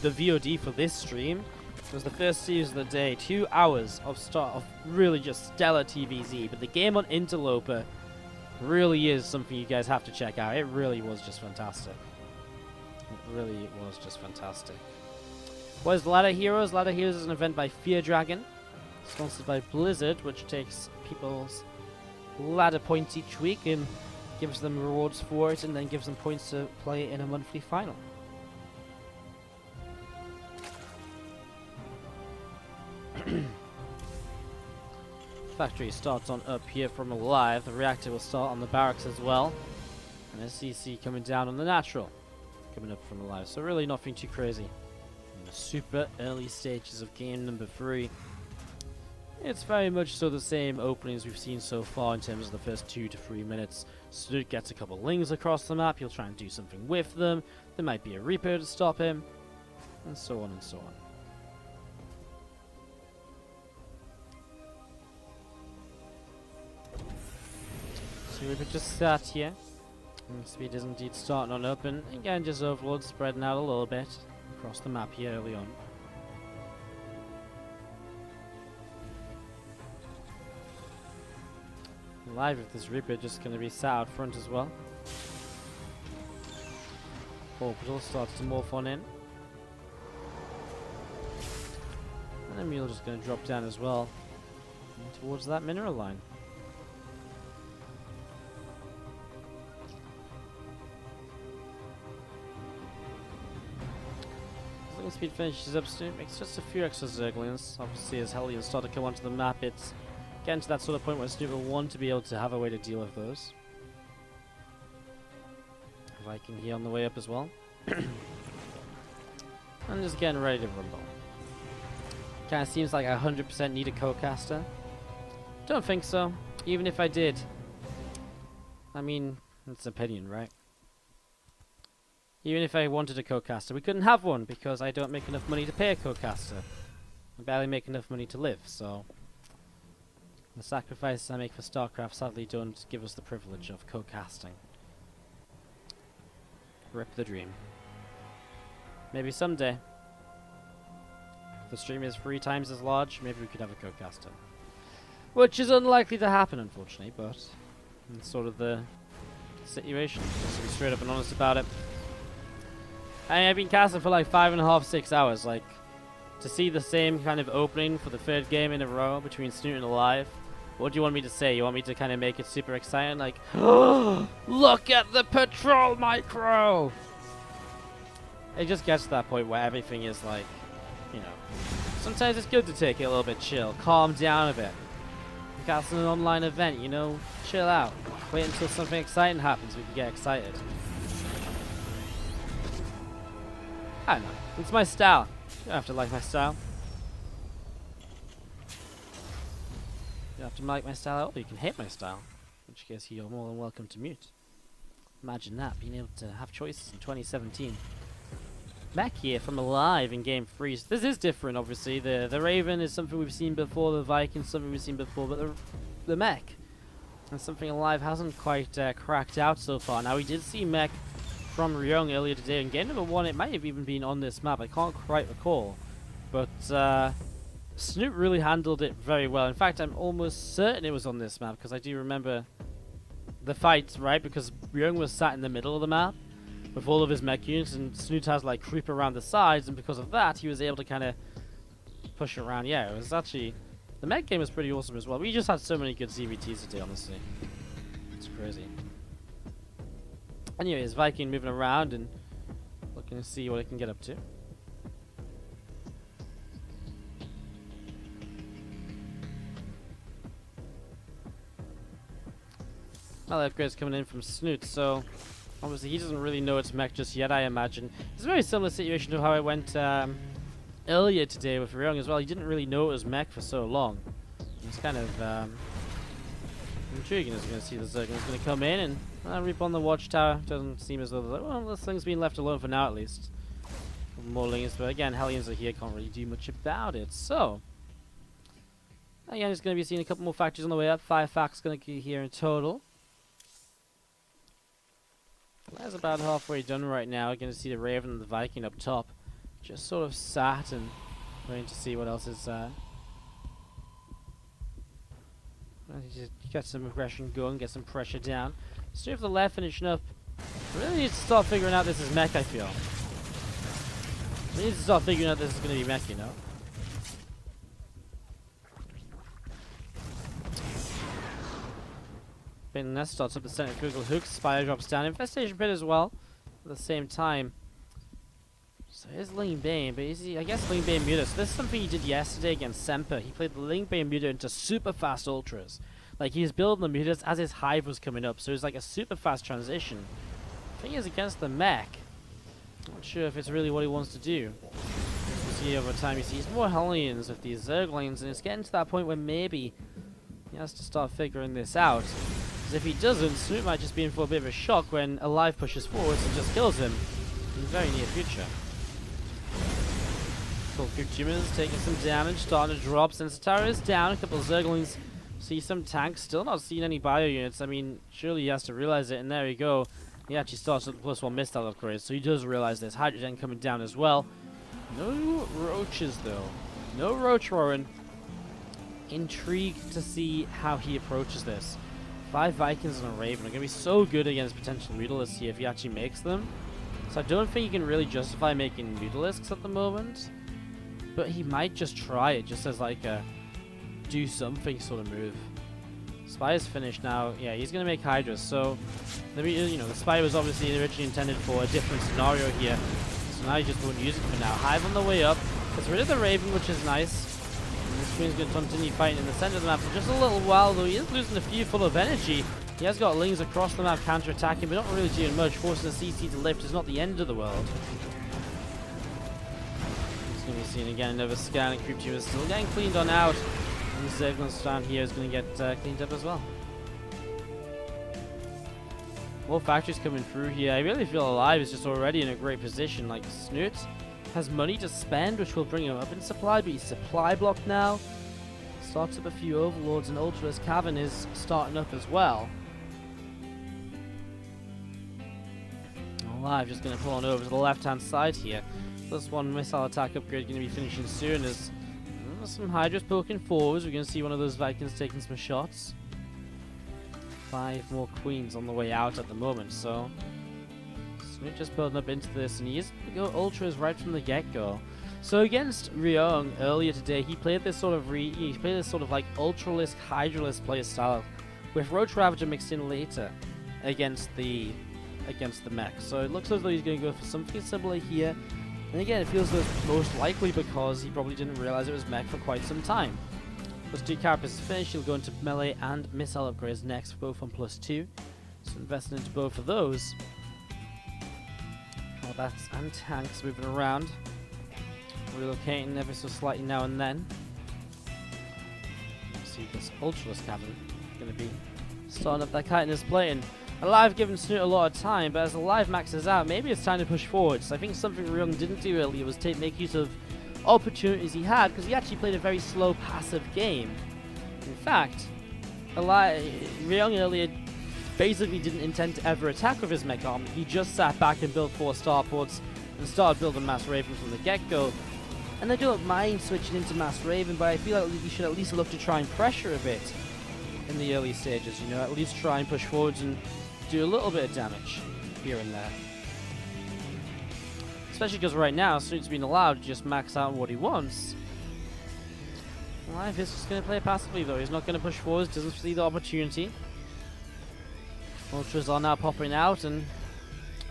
the VOD for this stream. It was the first series of the day, 2 hours of really just stellar TVZ. But the game on Interloper really is something you guys have to check out. It really was just fantastic. It really was just fantastic. What is Ladder Heroes? Ladder Heroes is an event by Fear Dragon. sponsored by Blizzard, which takes people's ladder points each week and gives them rewards for it, and then gives them points to play in a monthly final. Factory starts on up here from aLive. The reactor will start on the barracks as well. And a CC coming down on the natural. Coming up from aLive. So really nothing too crazy. In the super early stages of game number 3. It's very much so the same openings we've seen so far in terms of the first 2 to 3 minutes. Snute gets a couple lings across the map. He'll try and do something with them. There might be a Reaper to stop him. And so on and so on. So Reaper just sat here. And speed is indeed starting on up, and again just Overlord spreading out a little bit across the map here early on. Live with this Reaper just going to be sat out front as well. Orbital starts to morph on in. And then Mule just going to drop down as well towards that mineral line. Speed finishes up soon, makes just a few extra Zerglings. Obviously, as Hellions start to come onto the map, it's getting to that sort of point where Snute will want to be able to have a way to deal with those. Viking here on the way up as well. And just getting ready to rumble. Kind of seems like I 100% need a co-caster. Don't think so. Even if I did. I mean, it's opinion, right? Even if I wanted a co-caster, we couldn't have one because I don't make enough money to pay a co-caster. I barely make enough money to live, so the sacrifices I make for StarCraft sadly don't give us the privilege of co-casting. Rip the dream. Maybe someday, if the stream is 3 times as large, maybe we could have a co-caster. Which is unlikely to happen, unfortunately, but it's sort of the situation, just to be straight up and honest about it. I've been casting for like 5.5, 6 hours. Like, to see the same kind of opening for the 3rd game in a row between Snute and aLive. What do you want me to say? You want me to kind of make it super exciting? Like, oh, look at the patrol micro! It just gets to that point where everything is like, you know, sometimes it's good to take it a little bit chill, calm down a bit. You're casting an online event, you know, chill out. Wait until something exciting happens, we can get excited. I don't know. It's my style. You don't have to like my style. You don't have to like my style at all. You can hate my style. In which case, you're more than welcome to mute. Imagine that, being able to have choices in 2017. Back here from aLive in Game 3. This is different, obviously. The Raven is something we've seen before. The Viking is something we've seen before. But the mech is something aLive hasn't quite cracked out so far. Now, we did see mech from Ryung earlier today in game number 1. It might have even been on this map. I can't quite recall. But Snute really handled it very well. In fact, I'm almost certain it was on this map because I do remember the fight, right? Because Ryung was sat in the middle of the map with all of his mech units, and Snute has like creep around the sides, and because of that, he was able to kind of push around. Yeah, it was actually, the mech game was pretty awesome as well. We just had so many good ZvTs today, honestly. It's crazy. Anyways, Viking moving around and looking to see what it can get up to. Melee upgrades coming in from Snute, so obviously he doesn't really know it's mech just yet, I imagine. It's a very similar situation to how I went earlier today with Ryung as well. He didn't really know it was mech for so long. It's kind of intriguing as we're going to see the Zergling's going to come in and reap on the watchtower. Doesn't seem as though, like, well, this thing's been left alone for now at least. More lings, but again, Hellions are here, can't really do much about it. So, again, it's going to be seeing a couple more factories on the way up. 5 facts going to be here in total. That's about halfway done right now. We're going to see the Raven and the Viking up top. Just sort of sat and waiting to see what else is just get some aggression going, get some pressure down. Straight for the left, finishing up. We really need to start figuring out this is mech, I feel. We need to start figuring out this is going to be mech, you know. Pin Nest starts up the centrifugal hooks. Spire drops down. Infestation Pit as well at the same time. So here's Ling Bane, but I guess Ling Bane Muta. So this is something he did yesterday against Semper. He played the Ling Bane Muta into super fast ultras. Like, he was building the mutas as his hive was coming up, so it was like a super fast transition. The thing is, against the mech, not sure if it's really what he wants to do. You see over time, you see more Hellions with these Zerglings, and it's getting to that point where maybe he has to start figuring this out. Because if he doesn't, Snute might just be in for a bit of a shock when aLive pushes forwards and just kills him in the very near future. Cool, Tumors taking some damage, starting to drop. Sensitara is down, a couple of Zerglings see some tanks, still not seeing any bio units. I mean, surely he has to realize it, and there you go. He actually starts with the +1 missile upgrade, so he does realize there's hydrogen coming down as well. No roaches though. No roach roaring. Intrigued to see how he approaches this. 5 Vikings and a Raven are going to be so good against potential Mutalisks here if he actually makes them. So I don't think he can really justify making Mutalisks at the moment. But he might just try it, just as like a do something sort of move. Spire's finished now. Yeah, he's going to make Hydras. So, you know, the Spire was obviously originally intended for a different scenario here. So now you just won't use it for now. Hive on the way up. Gets rid of the Raven, which is nice. And this Queen's going to continue fighting in the center of the map for just a little while, though he is losing a few full of energy. He has got Lings across the map counter-attacking, but not really doing much. Forcing the CC to lift is not the end of the world. He's going to be seeing again another scan, and Creep Tumor is still getting cleaned on out. And the Zerglings down here is going to get cleaned up as well. More factories coming through here. I really feel aLive is just already in a great position. Like, Snute has money to spend, which will bring him up in supply, but he's supply blocked now. Starts up a few Overlords, and Ultra's Cavern is starting up as well. aLive just going to pull on over to the left-hand side here. +1 missile attack upgrade going to be finishing soon as some Hydras poking forwards. We're going to see one of those Vikings taking some shots. 5 more Queens on the way out at the moment, so Snute just building up into this, and he is going to go Ultras right from the get-go. So against Ryong earlier today, he played this sort of like Ultralisk, Hydralisk player style with Roach Ravager mixed in later against the mech. So it looks as though he's going to go for something similar here. And again, it feels most likely because he probably didn't realize it was mech for quite some time. +2 carapace is finished. He'll go into melee and missile upgrades next, both on +2. So investing into both of those. Oh, that's and tanks moving around. Relocating ever so slightly now and then. You see this Ultralisk Cavern going to be starting up that chitinous plating. aLive giving Snute a lot of time, but as aLive maxes out, maybe it's time to push forwards. I think something Ryong didn't do earlier was make use of opportunities he had, because he actually played a very slow passive game. In fact, Ryong earlier basically didn't intend to ever attack with his mech army. He just sat back and built 4 starports and started building Mass Raven from the get-go. And I don't mind switching into Mass Raven, but I feel like you should at least look to try and pressure a bit in the early stages, you know, at least try and push forwards and do a little bit of damage here and there. Especially because right now, Snute's been allowed to just max out what he wants. aLive is just going to play passively though. He's not going to push forwards, doesn't see the opportunity. Ultras are now popping out, and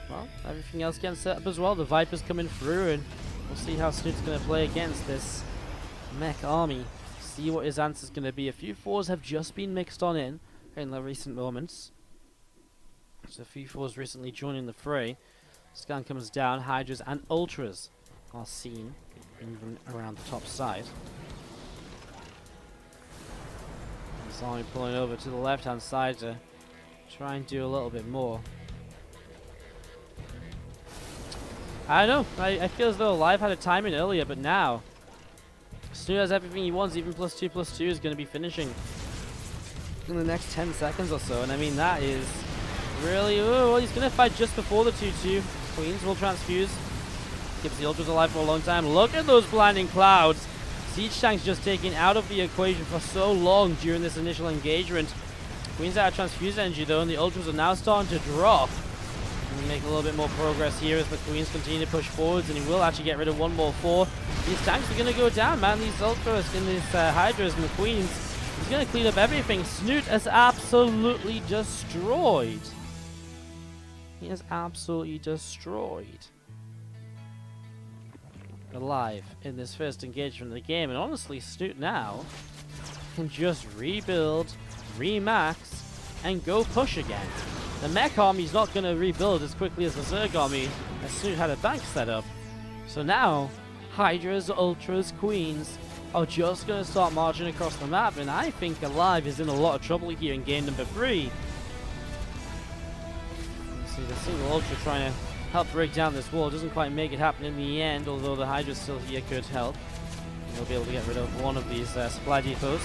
well, everything else getting set up as well. The Viper's coming through, and we'll see how Snute's going to play against this mech army. See what his answer's going to be. A few 4s have just been mixed on in the recent moments. So a few 4s recently joining the fray. Scan comes down. Hydras and Ultras are seen even around the top side. This army pulling over to the left-hand side to try and do a little bit more. I don't know. I feel as though aLive had a timing earlier, but now Snute has everything he wants. Even +2/+2 is going to be finishing in the next 10 seconds or so. And I mean, that is really... Oh, well, he's going to fight just before the 2/2. Queens will transfuse. Keeps the Ultras alive for a long time. Look at those blinding clouds. Siege tanks just taken out of the equation for so long during this initial engagement. Queens out of transfuse energy though, and the Ultras are now starting to drop. And make a little bit more progress here as the Queens continue to push forwards, and he will actually get rid of one more 4. These tanks are going to go down, man. These Ultras in these Hydras and the Queens He's going to clean up everything. Snute is absolutely destroyed. He is absolutely destroyed. aLive in this first engagement of the game. And honestly, Snute now can just rebuild, remax, and go push again. The mech army's not going to rebuild as quickly as the Zerg army, as Snute had a bank set up. So now, Hydras, Ultras, Queens are just going to start marching across the map, and I think aLive is in a lot of trouble here in game number 3. You see the single Ultra trying to help break down this wall. Doesn't quite make it happen in the end, although the Hydra still here could help. We'll be able to get rid of one of these supply depots.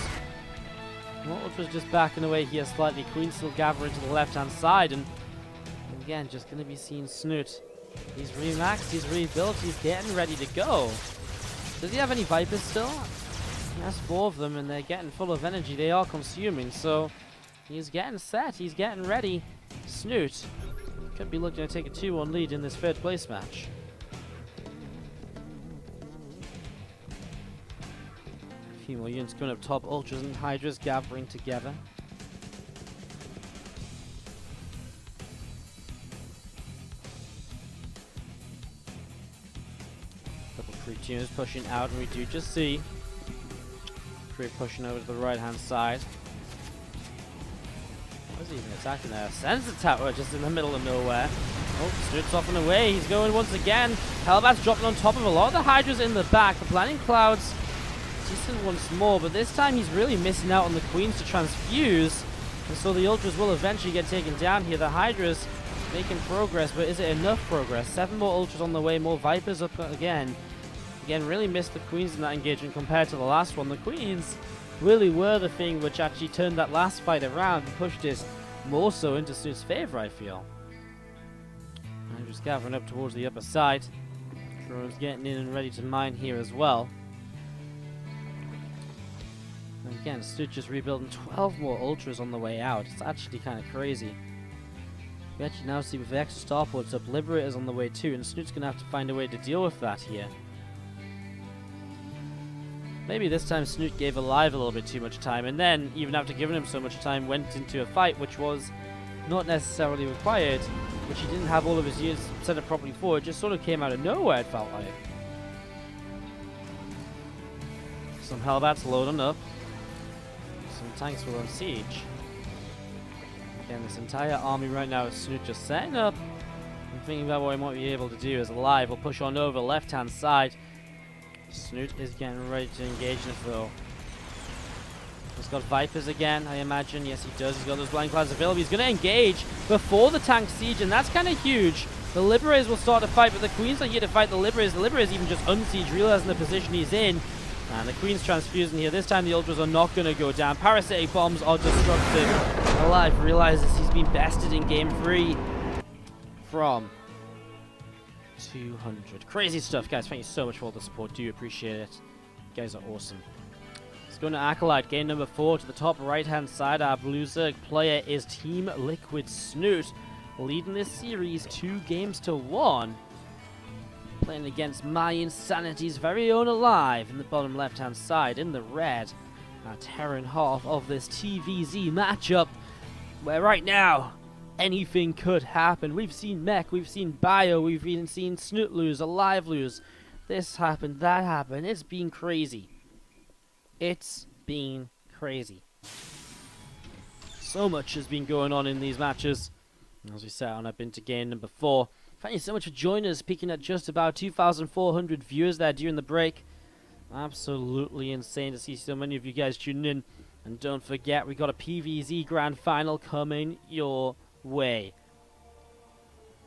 Ultra's just backing away here slightly. Queen still gathering to the left-hand side, and again, just going to be seeing Snute. He's remaxed, he's rebuilt, he's getting ready to go. Does he have any Vipers still? He has 4 of them, and they're getting full of energy. They are consuming, so he's getting set, he's getting ready. Snute could be looking to take a 2-1 lead in this 3rd place match. A few more units coming up top. Ultras and Hydras gathering together. Couple creep tuners pushing out, and we do just see creep pushing over to the right hand side. Was he even attacking there? Sensor tower just in the middle of nowhere. Oh, Snute's off and away. He's going once again. Hellbat's dropping on top of a lot of the Hydras in the back. The Planning Clouds decent once more, but this time he's really missing out on the Queens to transfuse. And so the Ultras will eventually get taken down here. The Hydras making progress, but is it enough progress? 7 more Ultras on the way, more Vipers up again. Again, really missed the Queens in that engagement compared to the last one. The Queens really were the thing which actually turned that last fight around and pushed this more so into Snute's favor, I feel. I'm just gathering up towards the upper side. Drone's getting in and ready to mine here as well. And again, Snute just rebuilding 12 more Ultras on the way out. It's actually kind of crazy. We actually now see with the extra starports up, Liberators on the way too, and Snute's going to have to find a way to deal with that here. Maybe this time Snute gave aLive a little bit too much time, and then, even after giving him so much time, went into a fight which was not necessarily required, which he didn't have all of his units set up properly for. It just sort of came out of nowhere, it felt like. Some Hellbats loading up. Some tanks will on siege. Again, this entire army right now is Snute just setting up and thinking about what he might be able to do as aLive will push on over left-hand side. Snute is getting ready to engage this though. He's got Vipers again, I imagine. Yes, he does. He's got those Blind Clouds available. He's going to engage before the tank siege, and that's kind of huge. The Liberators will start to fight, but the Queens are here to fight the Liberators. The Liberators even just unsiege, realizing the position he's in. And the Queen's transfusing here. This time the Ultras are not going to go down. Parasitic bombs are destructive. aLive realizes he's been bested in game 3 from 200. Crazy stuff, guys. Thank you so much for all the support. Do appreciate it. You guys are awesome. Let's go to Acolyte. Game number 4 to the top right-hand side. Our Blue Zerg player is Team Liquid Snute, leading this series 2-1. Playing against my Insanity's very own aLive in the bottom left-hand side in the red. Our Terran half of this TVZ matchup, where right now anything could happen. We've seen Mech, we've seen Bio, we've even seen Snute lose, aLive lose. This happened, that happened. It's been crazy. It's been crazy. So much has been going on in these matches. As we set on up into game number 4. Thank you so much for joining us, peaking at just about 2,400 viewers there during the break. Absolutely insane to see so many of you guys tuning in. And don't forget, we got a PVZ Grand Final coming your way.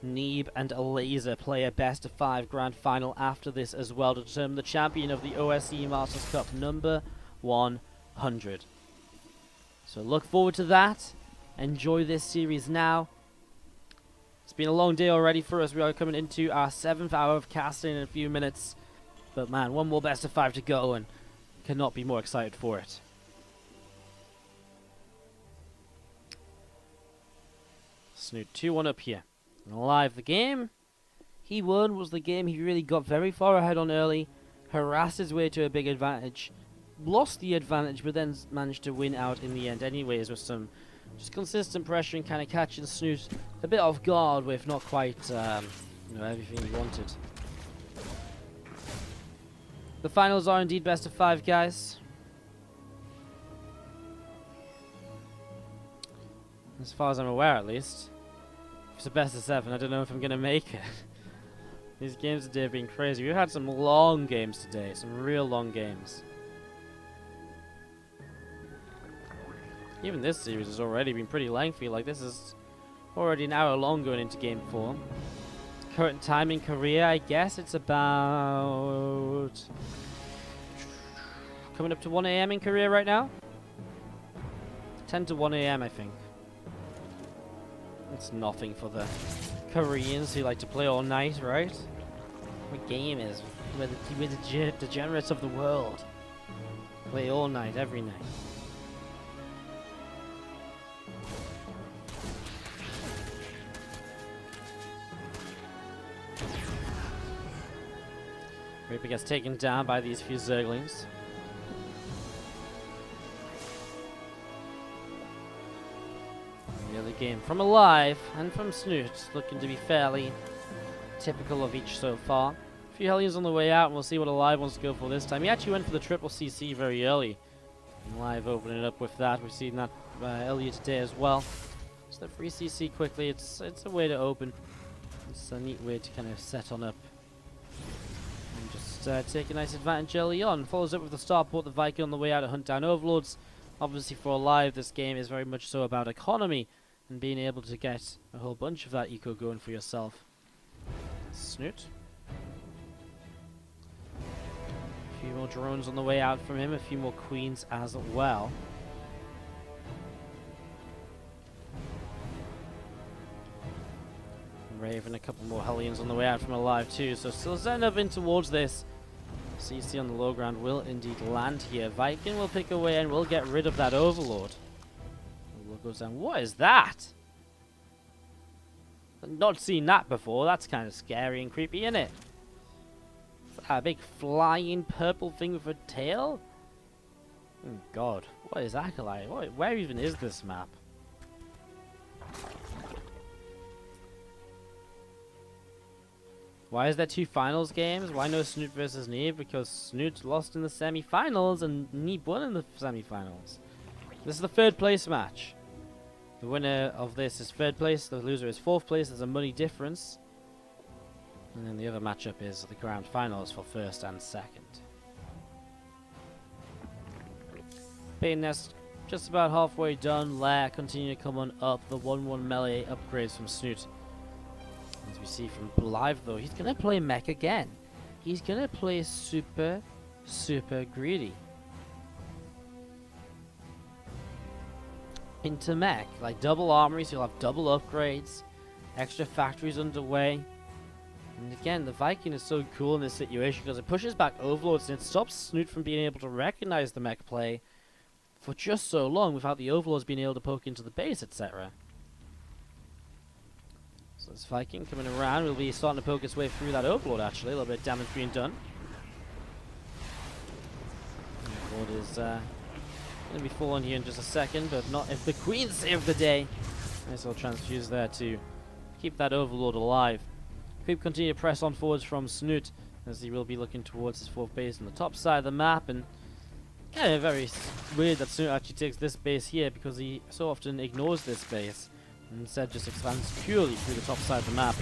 Neeb and aLaser play a best of 5 Grand Final after this as well to determine the champion of the OSC Masters Cup number 100. So look forward to that. Enjoy this series now. It's been a long day already for us. We are coming into our 7th hour of casting in a few minutes. But man, one more best of 5 to go and cannot be more excited for it. Snute 2-1 up here. And aLive, the game he won was the game he really got very far ahead on early, harassed his way to a big advantage, lost the advantage, but then managed to win out in the end anyways with some just consistent pressure and kind of catching Snute a bit off guard with not quite everything he wanted. The finals are indeed best of 5, guys. As far as I'm aware, at least. If it's a best of 7, I don't know if I'm going to make it. These games today have been crazy. We've had some long games today, some real long games. Even this series has already been pretty lengthy. Like, this is already an hour long going into Game 4. Current time in Korea, I guess it's about... coming up to 1 AM in Korea right now? 10 to 1 AM, I think. It's nothing for the Koreans who like to play all night, right? What game is? We're the degenerates of the world. Play all night, every night. Reaper gets taken down by these few Zerglings. The other game from aLive and from Snute, looking to be fairly typical of each so far. A few Hellions on the way out, and we'll see what aLive wants to go for this time. He actually went for the triple CC very early. aLive opening up with that. We've seen that earlier today as well. So the free CC quickly, it's a way to open. It's a neat way to kind of set on up. And just take a nice advantage early on. Follows up with the starport, the Viking on the way out to hunt down Overlords. Obviously for aLive, this game is very much so about economy and being able to get a whole bunch of that eco going for yourself. Snute. A few more drones on the way out from him, a few more queens as well. Raven, a couple more Hellions on the way out from aLive too, so still setting up in towards this. CC on the low ground will indeed land here. Viking will pick away and will get rid of that Overlord. Overlord goes down. What is that? I've not seen that before. That's kind of scary and creepy, isn't it? A big flying purple thing with a tail? Oh god, what is that like? Where even is this map? Why is there 2 finals games? Why no Snute versus Neeb? Because Snute lost in the semi-finals and Neeb won in the semi-finals. This is the 3rd place match. The winner of this is 3rd place, the loser is 4th place. There's a money difference. And then the other matchup is the grand finals for 1st and 2nd. Bane Nest just about halfway done. Lair continue to come on up. The 1-1 melee upgrades from Snute. As we see from aLive though, he's going to play mech again. He's going to play super greedy. Into mech, like double armories, he'll have double upgrades, extra factories underway. And again, the Viking is so cool in this situation because it pushes back Overlords and it stops Snute from being able to recognize the mech play for just so long without the Overlords being able to poke into the base, etc. So this Viking coming around will be starting to poke his way through that Overlord actually, a little bit of damage being done. Overlord is going to be falling here in just a second, but not if the Queen saved the day. Nice little transfuse there to keep that Overlord alive. Creep continue to press on forwards from Snute as he will be looking towards his 4th base on the top side of the map, and kind of very weird that Snute actually takes this base here because he so often ignores this base. Instead just expands purely through the top side of the map.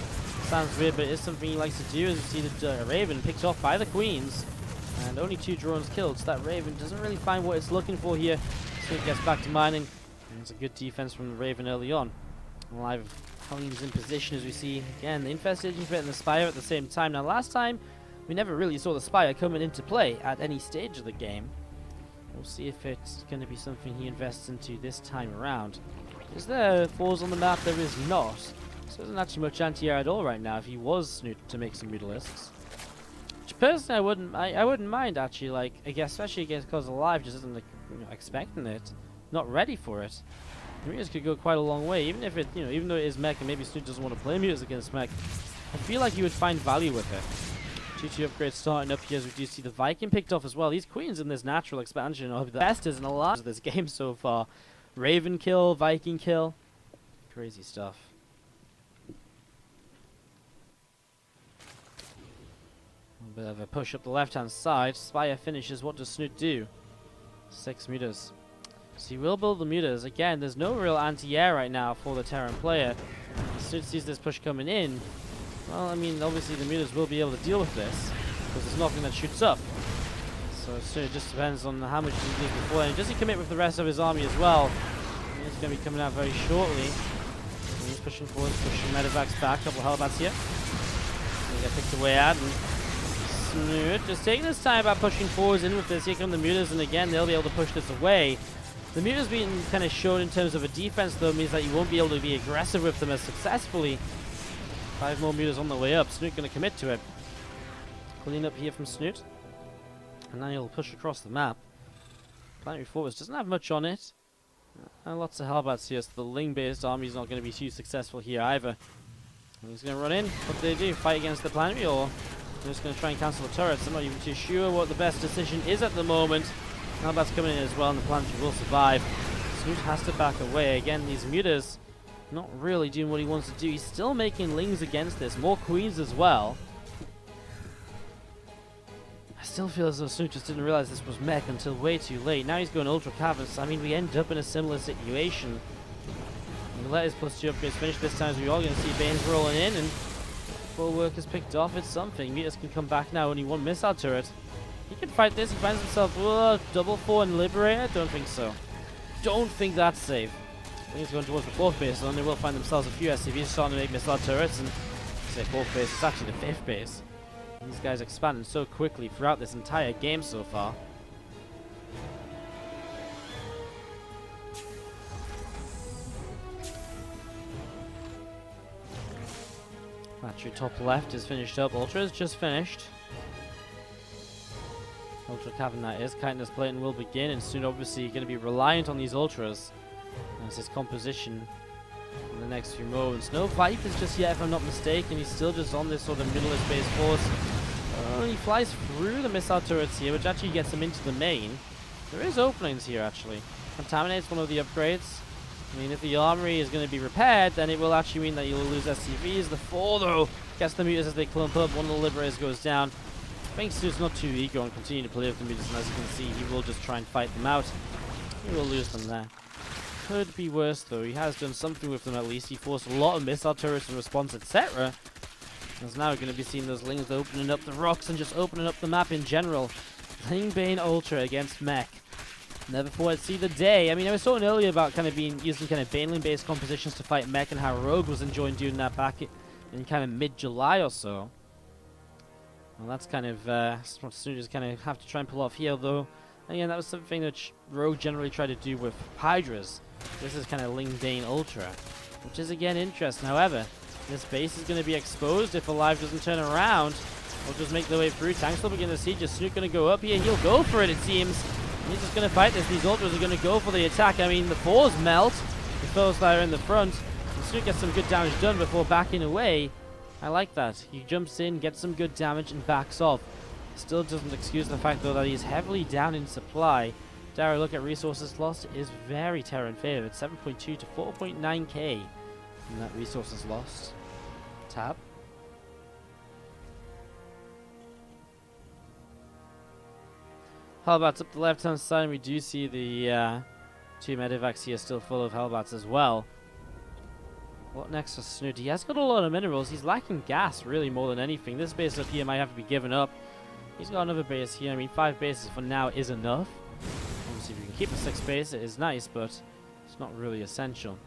Sounds weird, but it is something he likes to do. As you see the Raven picked off by the Queens. And only 2 drones killed, so that Raven doesn't really find what it's looking for here. So it gets back to mining. And it's a good defense from the Raven early on. aLive Hellions in position as we see, again, the Infestation Pit and the Spire at the same time. Now last time, we never really saw the Spire coming into play at any stage of the game. We'll see if it's going to be something he invests into this time around. Is there falls on the map? There is not. So there isn't actually much anti-air at all right now if he was Snute to make some Mutalisks. Which personally I wouldn't mind actually, like, I guess especially against because aLive just isn't like, expecting it, not ready for it. Mutas could go quite a long way, even if it even though it is mech and maybe Snute doesn't want to play Mutas against mech. I feel like you would find value with it. 2-2 upgrade starting up here as we do see the Viking picked off as well. These queens in this natural expansion are the best in a lot of this game so far. Raven kill, Viking kill. Crazy stuff. A bit of a push up the left-hand side. Spire finishes. What does Snute do? 6 meters. So he will build the meters. Again, there's no real anti-air right now for the Terran player. Snute sees this push coming in. Well, I mean, obviously the meters will be able to deal with this, because there's nothing that shoots up. So soon it just depends on how much he needs before. And does he commit with the rest of his army as well? He's going to be coming out very shortly. And he's pushing forward, pushing medevacs back. A couple of hellbats here. They get picked away at. And Snute just taking his time about pushing forwards in with this. Here come the mutas, and again, they'll be able to push this away. The mutas being kind of shown in terms of a defense, though, means that you won't be able to be aggressive with them as successfully. 5 more meters on the way up. Snute going to commit to it. Clean up here from Snute. And now he'll push across the map. Planetary Fortress doesn't have much on it. And lots of hellbats here, so the Ling-based army is not going to be too successful here either. And he's going to run in. What do they do? Fight against the planetary, or they're just going to try and cancel the turrets? I'm not even too sure what the best decision is at the moment. Hellbats coming in as well, and the planetary will survive. Snute has to back away. Again, these mutas not really doing what he wants to do. He's still making Lings against this. More queens as well. I still feel as though Snute just didn't realize this was mech until way too late. Now he's going Ultra Caverns. I mean, we end up in a similar situation. And let his +2 upgrades finish this time, as we are going to see Banes rolling in, and 4 workers picked off. It's something. Mutas can come back now. Only 1 missile turret. He can fight this. He finds himself double 4 and Liberator. Don't think so. Don't think that's safe. I think he's going towards the 4th base, and then they will find themselves a few SCVs starting to make missile turrets. And I say 4th base, it's actually the 5th base. These guys expanding so quickly throughout this entire game so far. Battery top left is finished up. Ultra is just finished. Ultra Cavern that is. Kindness Plating will begin, and soon obviously going to be reliant on these Ultras as his composition in the next few moments. No Vipers just yet, if I'm not mistaken. He's still just on this sort of middle-ish base force. He flies through the missile turrets here, which actually gets him into the main. There is openings here, actually. Contaminate's one of the upgrades. I mean, if the armory is going to be repaired, then it will actually mean that you'll lose SCVs. The 4, though, gets the mutas as they clump up. One of the Liberators goes down. I think Snoot's not too eager and continue to play with the mutas, and as you can see, he will just try and fight them out. He will lose them there. Could be worse, though. He has done something with them at least. He forced a lot of missile turrets in response, etc. As now we're going to be seeing those Lings opening up the rocks and just opening up the map in general. Lingbane Ultra against Mech. Never thought I'd see the day. I mean, I was talking earlier about kind of using kind of Baneling-based compositions to fight Mech, and how Rogue was enjoying doing that back in kind of mid-July or so. Well, that's kind of what Snute kind of have to try and pull off here, though. Again, that was something that Rogue generally tried to do with Hydras. This is kind of Lingbane Ultra, which is again interesting. However, this base is going to be exposed if aLive doesn't turn around. We'll just make their way through. Tanks will begin to siege. Is Snute going to go up here? He'll go for it, it seems. He's just going to fight this. These Ultras are going to go for the attack. I mean, the 4s melt. The foes that are in the front. And Snute gets some good damage done before backing away. I like that. He jumps in, gets some good damage, and backs off. Still doesn't excuse the fact, though, that he's heavily down in supply. Dara, look at resources lost. It is very Terran favored. 7.2 to 4.9k. And that resources lost. Tab. Hellbats up the left-hand side, and we do see the 2 medevacs here still full of Hellbats as well. What next for Snute? He has got a lot of minerals. He's lacking gas, really, more than anything. This base up here might have to be given up. He's got another base here. I mean, 5 bases for now is enough. Obviously, if you can keep a 6th base, it is nice, but it's not really essential.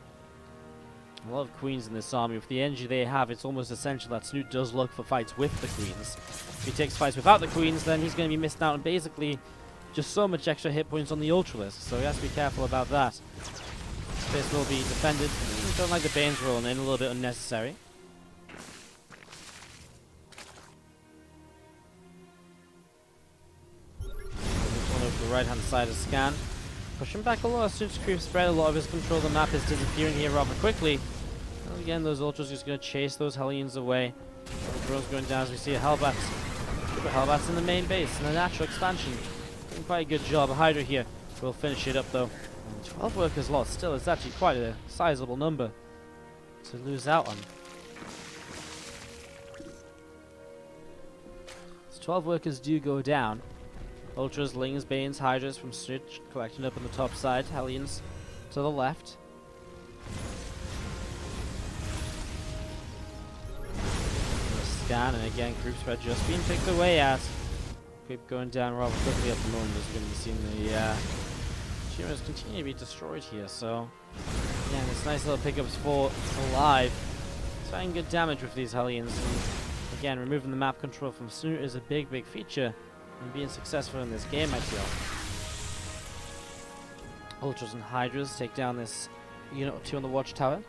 A lot of queens in this army. With the energy they have, it's almost essential that Snute does look for fights with the queens. If he takes fights without the queens, then he's going to be missing out on basically just so much extra hit points on the Ultralisk, so he has to be careful about that. This will be defended. Don't like the Banes rolling in, a little bit unnecessary. One over the right-hand side of scan. Pushing back a lot of Snoot's creep spread. A lot of his control of the map is disappearing here rather quickly. And again, those Ultras just going to chase those Hellions away. The drone's going down as we see a Hellbat but Hellbat's in the main base, in the natural expansion. Doing quite a good job. Hydra here will finish it up though. And 12 workers lost still is actually quite a sizable number to lose out on. 12 workers do go down. Ultras, Lings, Banes, Hydras from Snute collecting up on the top side. Hellions to the left. Scan, and again, group spread just being picked away at. Group going down rather quickly at the moment, as we're going to be seeing the Tumors continue to be destroyed here. So, yeah, it's nice little pickups for aLive. It's finding good damage with these Hellions. And again, removing the map control from Snute is a big, big feature in being successful in this game, I feel. Ultras and Hydras take down this unit or two on the watchtower.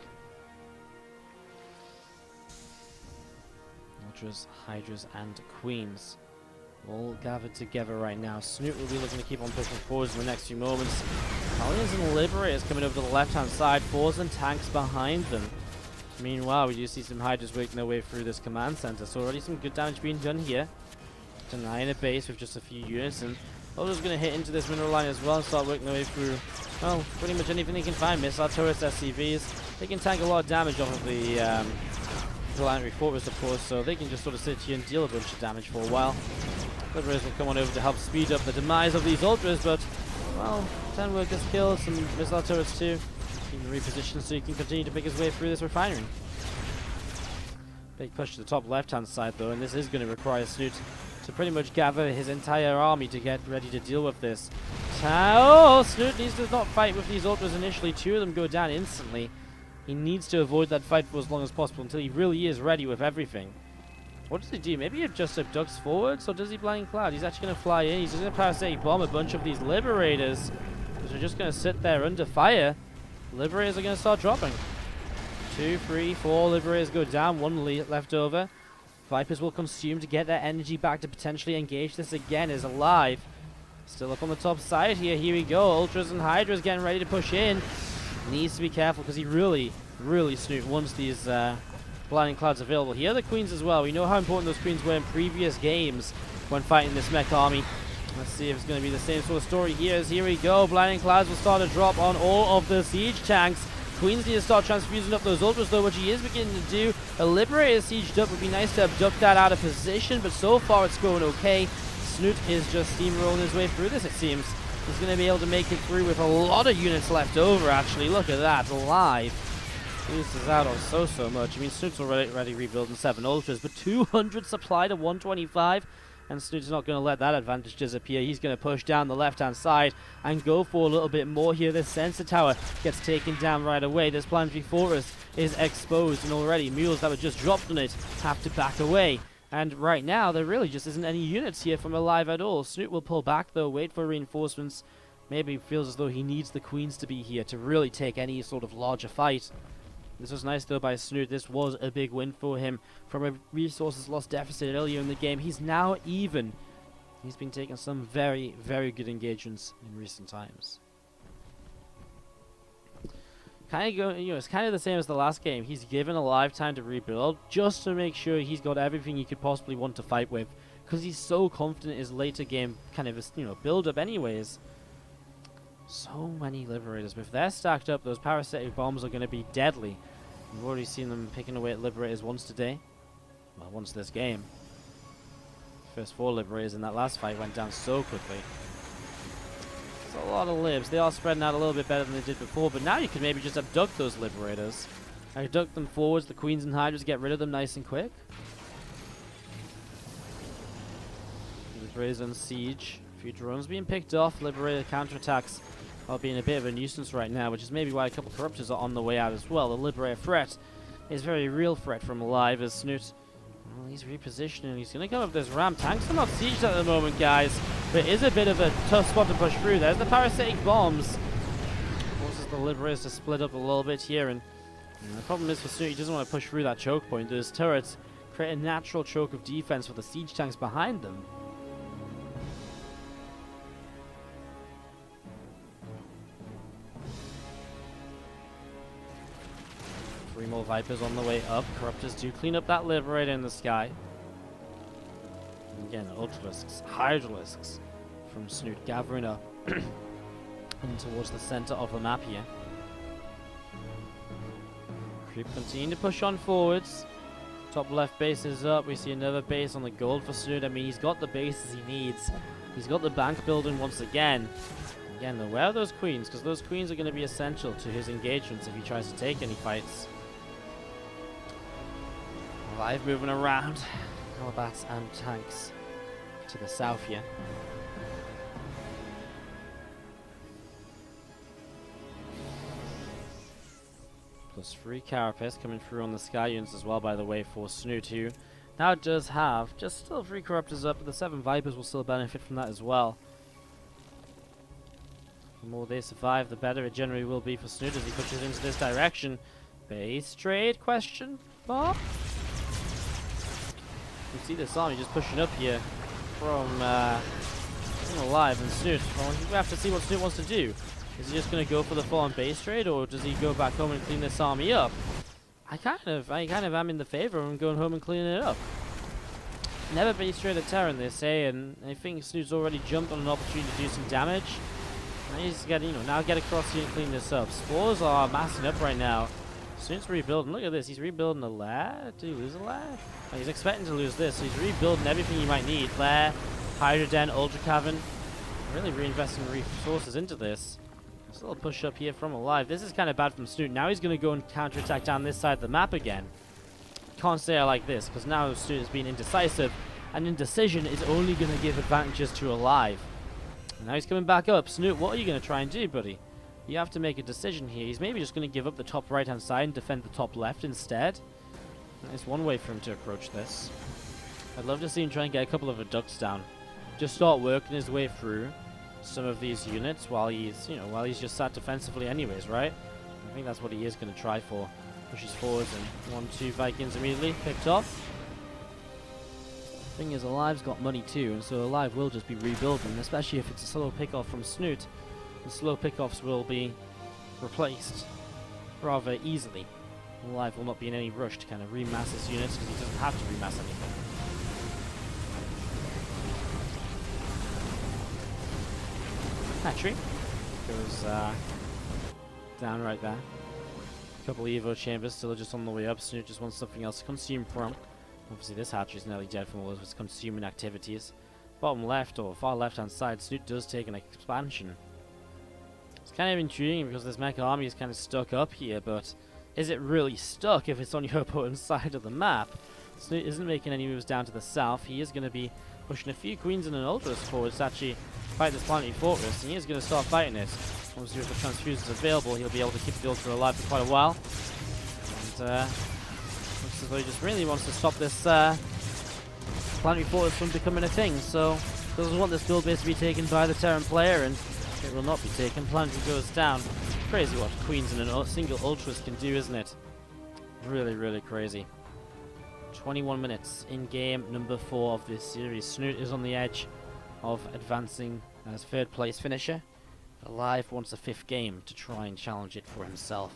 Ultras, Hydras, and Queens all gathered together right now. Snute will be looking to keep on pushing forwards in the next few moments. Hellions and Liberators coming over to the left-hand side. Force and tanks behind them. Meanwhile, we do see some Hydras working their way through this command center. So already some good damage being done here. Denying a base with just a few units. And Ultra's going to hit into this mineral line as well and start working their way through, well, pretty much anything they can find. Missile turrets, SCVs. They can tank a lot of damage off of the Planetary Fortress, of course, so they can just sort of sit here and deal a bunch of damage for a while. Liberators will come on over to help speed up the demise of these Ultras, but, well, 10 workers killed, some missile turrets too. He can reposition so he can continue to pick his way through this refinery. Big push to the top left-hand side, though, and this is going to require Snute to pretty much gather his entire army to get ready to deal with this. Oh, Snute needs to not fight with these Ultras initially. Two of them go down instantly. He needs to avoid that fight for as long as possible until he really is ready with everything. What does he do? Maybe he just abducts forwards, or does he Blinding Cloud? He's actually going to fly in. He's going to parasitic bomb a bunch of these Liberators, because they're just going to sit there under fire. Liberators are going to start dropping. 2, 3, 4 Liberators go down, one left over. Vipers will consume to get their energy back to potentially engage this again. Is aLive. Still up on the top side here. Here we go. Ultras and Hydras getting ready to push in. Needs to be careful because he really Snute wants these Blinding Clouds available. Here are the Queens as well. We know how important those Queens were in previous games when fighting this mech army. Let's see if it's going to be the same sort of story here. As here we go. Blinding Clouds will start to drop on all of the siege tanks. Queens need to start transfusing up those Ultras, though, which he is beginning to do. A Liberator sieged up. Would be nice to abduct that out of position, but so far it's going okay. Snute is just steamrolling his way through this, it seems. He's going to be able to make it through with a lot of units left over, actually. Look at that, aLive. Loses out on so much. I mean, Snute's already rebuilding 7 Ultras, but 200 supply to 125. And Snute's not going to let that advantage disappear. He's going to push down the left-hand side and go for a little bit more here. This sensor tower gets taken down right away. This Planetary Fortress is exposed, and already mules that were just dropped on it have to back away. And right now, there really just isn't any units here from aLive at all. Snute will pull back, though, wait for reinforcements. Maybe feels as though he needs the Queens to be here to really take any sort of larger fight. This was nice, though, by Snute. This was a big win for him. From a resources loss deficit earlier in the game, he's now even. He's been taking some very good engagements in recent times. It's kind of the same as the last game. He's given aLive time to rebuild just to make sure he's got everything he could possibly want to fight with, because he's so confident in his later game kind of build up anyways. So many Liberators. If they're stacked up, those parasitic bombs are going to be deadly. We've already seen them picking away at Liberators once today. Well, once this game. First 4 Liberators in that last fight went down so quickly. There's a lot of libs. They are spreading out a little bit better than they did before, but now you can maybe just abduct those Liberators. Abduct them forwards, the Queens and Hydras, get rid of them nice and quick. Liberators on siege. A few drones being picked off. Liberator counterattacks are being a bit of a nuisance right now, which is maybe why a couple of Corruptors are on the way out as well. The Liberator threat is a very real threat from aLive as Snute. Well, he's repositioning. He's going to come up this ramp. Tanks are not sieged at the moment, guys, but it is a bit of a tough spot to push through. There's the parasitic bombs. Forces the Liberators to split up a little bit here, and the problem is for Snute, he doesn't want to push through that choke point. Those turrets create a natural choke of defense for the siege tanks behind them. Three more Vipers on the way up. Corruptors do clean up that Liberator in the sky. Again, Ultralisks, Hydralisks from Snute gathering up and towards the center of the map here. Creep continue to push on forwards. Top left base is up. We see another base on the gold for Snute. I mean, he's got the bases he needs. He's got the bank building once again. Again, aware of those queens, because those queens are going to be essential to his engagements if he tries to take any fights. aLive moving around. Hellbats and tanks to the south here. +3 Carapace coming through on the Sky units as well, by the way, for Snute, who now does have just still 3 Corruptors up, but the 7 Vipers will still benefit from that as well. The more they survive, the better it generally will be for Snute as he pushes into this direction. Base trade, question mark? You see this army just pushing up here from aLive and Snute. Well, we have to see what Snute wants to do. Is he just going to go for the full-on base trade, or does he go back home and clean this army up? I kind of am in the favor of him going home and cleaning it up. Never base trade a Terran, they say, and I think Snute's already jumped on an opportunity to do some damage. Now he's got, now get across here and clean this up. Spores are massing up right now. Snute's rebuilding. Look at this. He's rebuilding a lair. Did he lose a lair? Oh, he's expecting to lose this, so he's rebuilding everything he might need. Lair, Hydra Den, Ultra Cavern. Really reinvesting resources into this. Still a push up here from aLive. This is kind of bad from Snute. Now he's going to go and counterattack down this side of the map again. Can't say I like this, because now Snute has been indecisive, and indecision is only going to give advantages to aLive. Now he's coming back up. Snute, what are you going to try and do, buddy? You have to make a decision here. He's maybe just going to give up the top right-hand side and defend the top left instead. There's one way for him to approach this. I'd love to see him try and get a couple of adducts down. Just start working his way through some of these units while he's, while he's just sat defensively anyways, right? I think that's what he is going to try for. Pushes forwards and 1-2 Vikings immediately picked off. Thing is, aLive's got money too, and so aLive will just be rebuilding, especially if it's a slow pickoff from Snute. The slow pickoffs will be replaced rather easily. aLive will not be in any rush to kind of remass his units because he doesn't have to remass anything. Hatchery goes down right there. A couple of Evo chambers still just on the way up. Snute just wants something else to consume from. Obviously this hatchery is nearly dead from all of his consuming activities. Bottom left or far left hand side, Snute does take an expansion. It's kind of intriguing because this mech army is kind of stuck up here, but is it really stuck if it's on your opponent's side of the map? Snute isn't making any moves down to the south. He is going to be pushing a few queens and an ultras forward to actually fight this planetary fortress, and he is going to start fighting it. Obviously with the transfusers available, he'll be able to keep the ultra alive for quite a while. And looks as though he just really wants to stop this planetary fortress from becoming a thing, so doesn't want this build base to be taken by the Terran player, and it will not be taken. Planetary goes down. Crazy what queens and a single ultras can do, isn't it? Really, really crazy. 21 minutes in game number 4 of this series. Snute is on the edge of advancing as 3rd place finisher. aLive wants a 5th game to try and challenge it for himself.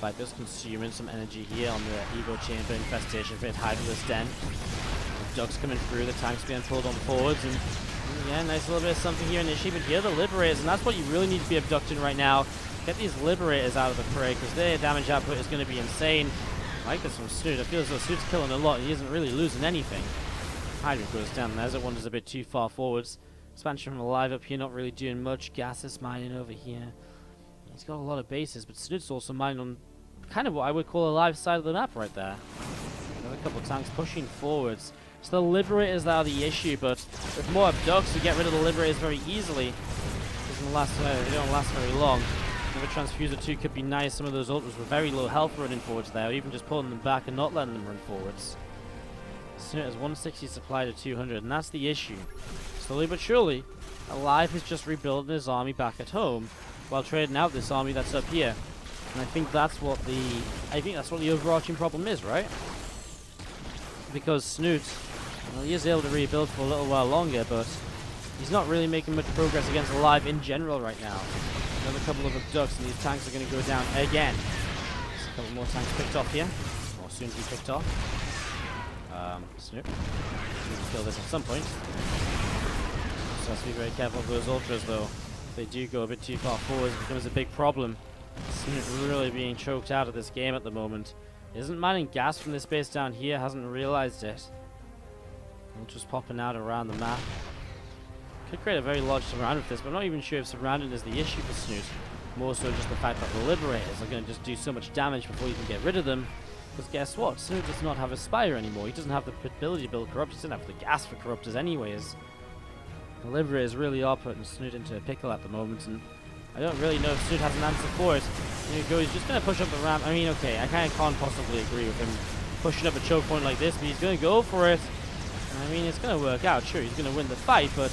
Vipers consuming some energy here on the Evo Chamber infestation for Hydralis Den. The ducks coming through, the tanks being pulled on forwards, and yeah, nice little bit of something here initially, but here are the Liberators, and that's what you really need to be abducting right now. Get these Liberators out of the fray, because their damage output is going to be insane. I like this from Snute. I feel as though Snute's killing a lot, he isn't really losing anything. Hydra goes down there, Desert Wander's a bit too far forwards. Expansion from aLive up here, not really doing much. Gas is mining over here. He's got a lot of bases, but Snute's also mining on kind of what I would call aLive's side of the map right there. Another couple of tanks pushing forwards. It's the Liberators that are the issue, but with more abducts, we get rid of the Liberators very easily. They don't last very long. Another Transfuser 2 could be nice. Some of those ultras were very low health running forwards there, or even just pulling them back and not letting them run forwards. Snute has 160 supply to 200, and that's the issue. Slowly but surely, aLive is just rebuilding his army back at home, while trading out this army that's up here. And I think that's what the overarching problem is, right? Because Snute, well, he is able to rebuild for a little while longer, but he's not really making much progress against aLive in general right now. Another couple of abducts, and these tanks are going to go down again. Just a couple more tanks picked off here. More soon to be picked off. Snute. Need to kill this at some point. So has to be very careful of those ultras though. If they do go a bit too far forward, it becomes a big problem. Snute really being choked out of this game at the moment. Isn't mining gas from this base down here, hasn't realized it. Ultras popping out around the map. Could create a very large surround with this, but I'm not even sure if surrounding is the issue for Snute. More so just the fact that the Liberators are going to just do so much damage before you can get rid of them. Because guess what? Snute does not have a Spire anymore. He doesn't have the ability to build Corruptors. He doesn't have the gas for Corruptors anyways. The Liberators really are putting Snute into a pickle at the moment, and I don't really know if Snute has an answer for it. He's just going to push up the ramp. I mean, okay, I can't possibly agree with him pushing up a choke point like this, but he's going to go for it. I mean, it's going to work out. Sure, he's going to win the fight, but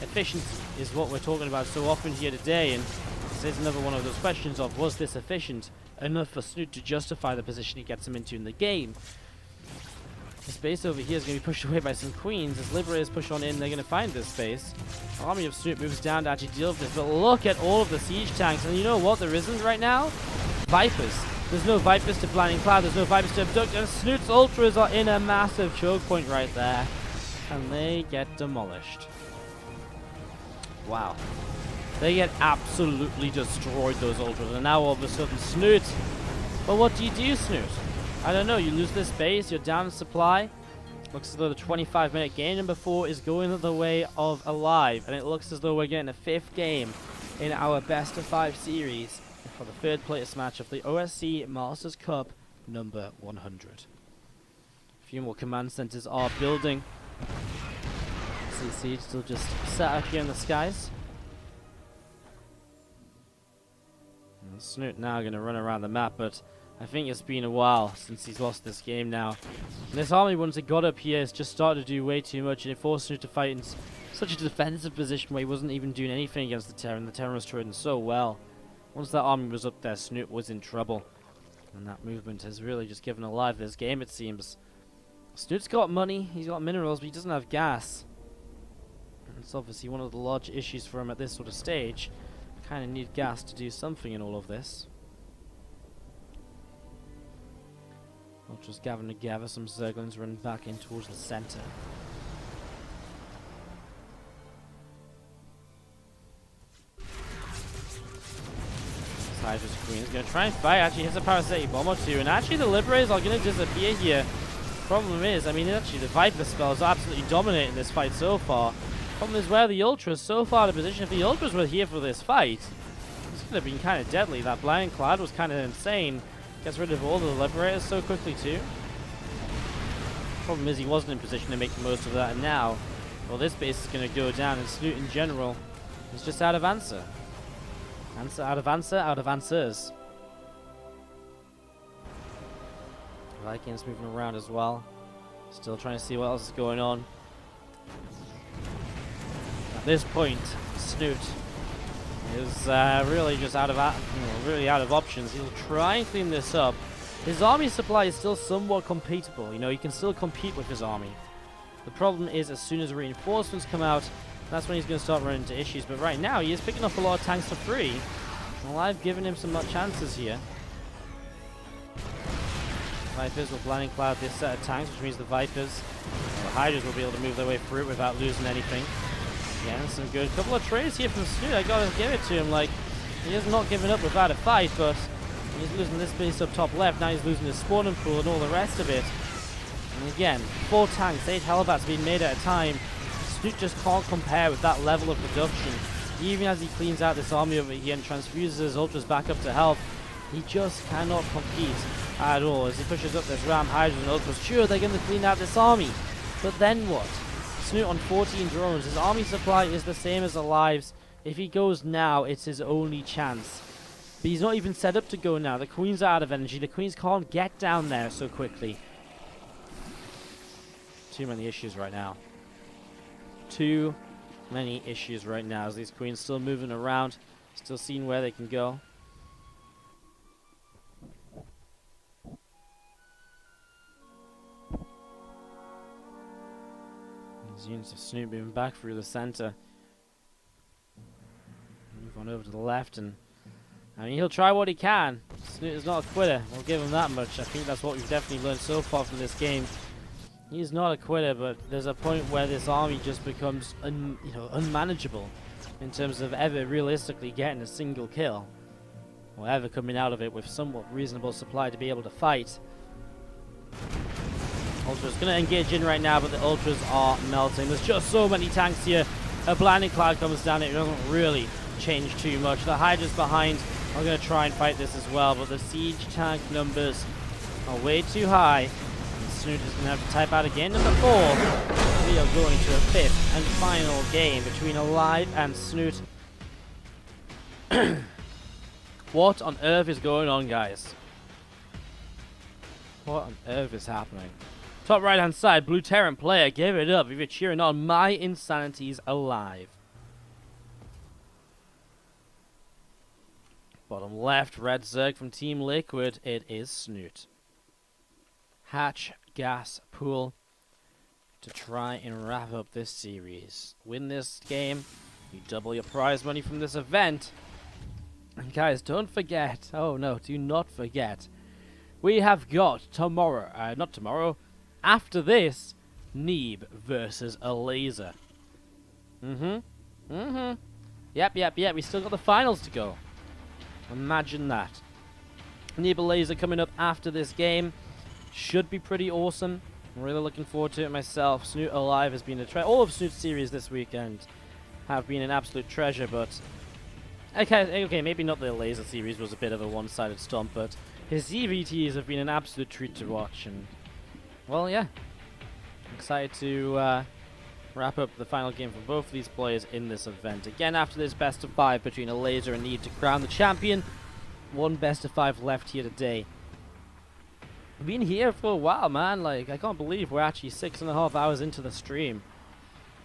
efficiency is what we're talking about so often here today, and this is another one of those questions of, was this efficient enough for Snute to justify the position he gets him into in the game? The space over here is going to be pushed away by some queens. As Liberators push on in, they're going to find this space. The army of Snute moves down to actually deal with this, but look at all of the siege tanks, and you know what there isn't right now? Vipers. There's no Vipers to Blinding Cloud, there's no Vipers to Abduct, and Snute's Ultras are in a massive choke point right there. And they get demolished. Wow. They get absolutely destroyed, those Ultras, and now all of a sudden Snute. But what do, Snute? I don't know, you lose this base, you're down in supply. Looks as though the 25-minute game number 4 is going the way of aLive, and it looks as though we're getting a 5th game in our best of 5 series for the 3rd place match of the OSC Masters Cup number 100. A few more command centers are building. CC still just sat up here in the skies. And Snute now going to run around the map, but I think it's been a while since he's lost this game now. And this army, once it got up here, has just started to do way too much, and it forced Snute to fight in such a defensive position where he wasn't even doing anything against the Terran. The Terran was trading so well. Once that army was up there, Snute was in trouble. And that movement has really just given aLive this game, it seems. Snute's got money, he's got minerals, but he doesn't have gas. And it's obviously one of the large issues for him at this sort of stage. Kind of need gas to do something in all of this. Ultras gathering together, some Zerglings running back in towards the center. Hydra's Queen is going to try and fight. Actually hits a parasitic bomb or two, and actually the Liberators are going to disappear here. Problem is, I mean, actually the Viper spell is absolutely dominating this fight so far. Problem is, where the Ultras so far in a position, if the Ultras were here for this fight, this could have been kind of deadly. That Blinding Cloud was kind of insane. Gets rid of all the Liberators so quickly too. Problem is, he wasn't in position to make the most of that, and now, well, this base is going to go down, and Snute in general is just out of answer. Answer out of answer, out of answers. Vikings moving around as well. Still trying to see what else is going on. At this point, Snute is really just out of really out of options. He'll try and clean this up. His army supply is still somewhat competable. You know, he can still compete with his army. The problem is, as soon as reinforcements come out, that's when he's going to start running into issues. But right now, he is picking up a lot of tanks for free. Well, I've given him some chances here. Vipers will Blinding Cloud this set of tanks, which means the Vipers, the Hydras will be able to move their way through it without losing anything. Again, some good couple of trades here from Snute. I gotta give it to him. Like, he is not giving up without a fight, but he's losing this base up top left. Now he's losing his spawning pool and all the rest of it. And again, 4 tanks, 8 Hellbats being made at a time. Snute just can't compare with that level of production. Even as he cleans out this army over here and transfuses his Ultras back up to health, he just cannot compete at all. As he pushes up this Ram, Hydras and Ultras, sure, they're going to clean out this army. But then what? Snute on 14 drones. His army supply is the same as aLive's. If he goes now, it's his only chance. But he's not even set up to go now. The Queens are out of energy. The Queens can't get down there so quickly. Too many issues right now. Too many issues right now as these Queens still moving around, still seeing where they can go. These units of Snute moving back through the center. Move on over to the left, and I mean, he'll try what he can. Snute is not a quitter. We'll give him that much. I think that's what we've definitely learned so far from this game. He's not a quitter, but there's a point where this army just becomes unmanageable in terms of ever realistically getting a single kill, or ever coming out of it with somewhat reasonable supply to be able to fight. Ultra's going to engage in right now, but the Ultras are melting. There's just so many tanks here. A blinding cloud comes down. It doesn't really change too much. The Hydras behind are going to try and fight this as well, but the siege tank numbers are way too high. And Snute is going to have to type out again. Number 4. We are going to a 5th and final game between aLive and Snute. What on earth is going on, guys? What on earth is happening? Top right hand side, Blue Terran player, give it up if you're cheering on my insanities aLive. Bottom left, Red Zerg from Team Liquid, it is Snute. Hatch, gas, pool to try and wrap up this series. Win this game, you double your prize money from this event. And guys, don't forget, oh no, do not forget, we have got tomorrow, not tomorrow, after this, Neeb versus aLaser. Yep, we still got the finals to go. Imagine that. Neeb aLaser coming up after this game. Should be pretty awesome. I'm really looking forward to it myself. Snute aLive has been a treasure. All of Snute's series this weekend have been an absolute treasure, but okay, maybe not the aLaser series was a bit of a one-sided stomp, but his ZvTs have been an absolute treat to watch, and well, yeah. I'm excited to wrap up the final game for both of these players in this event. Again, after this best of 5 between aLaser and Neeb to crown the champion. One best of 5 left here today. I've been here for a while, man. Like, I can't believe we're actually 6.5 hours into the stream.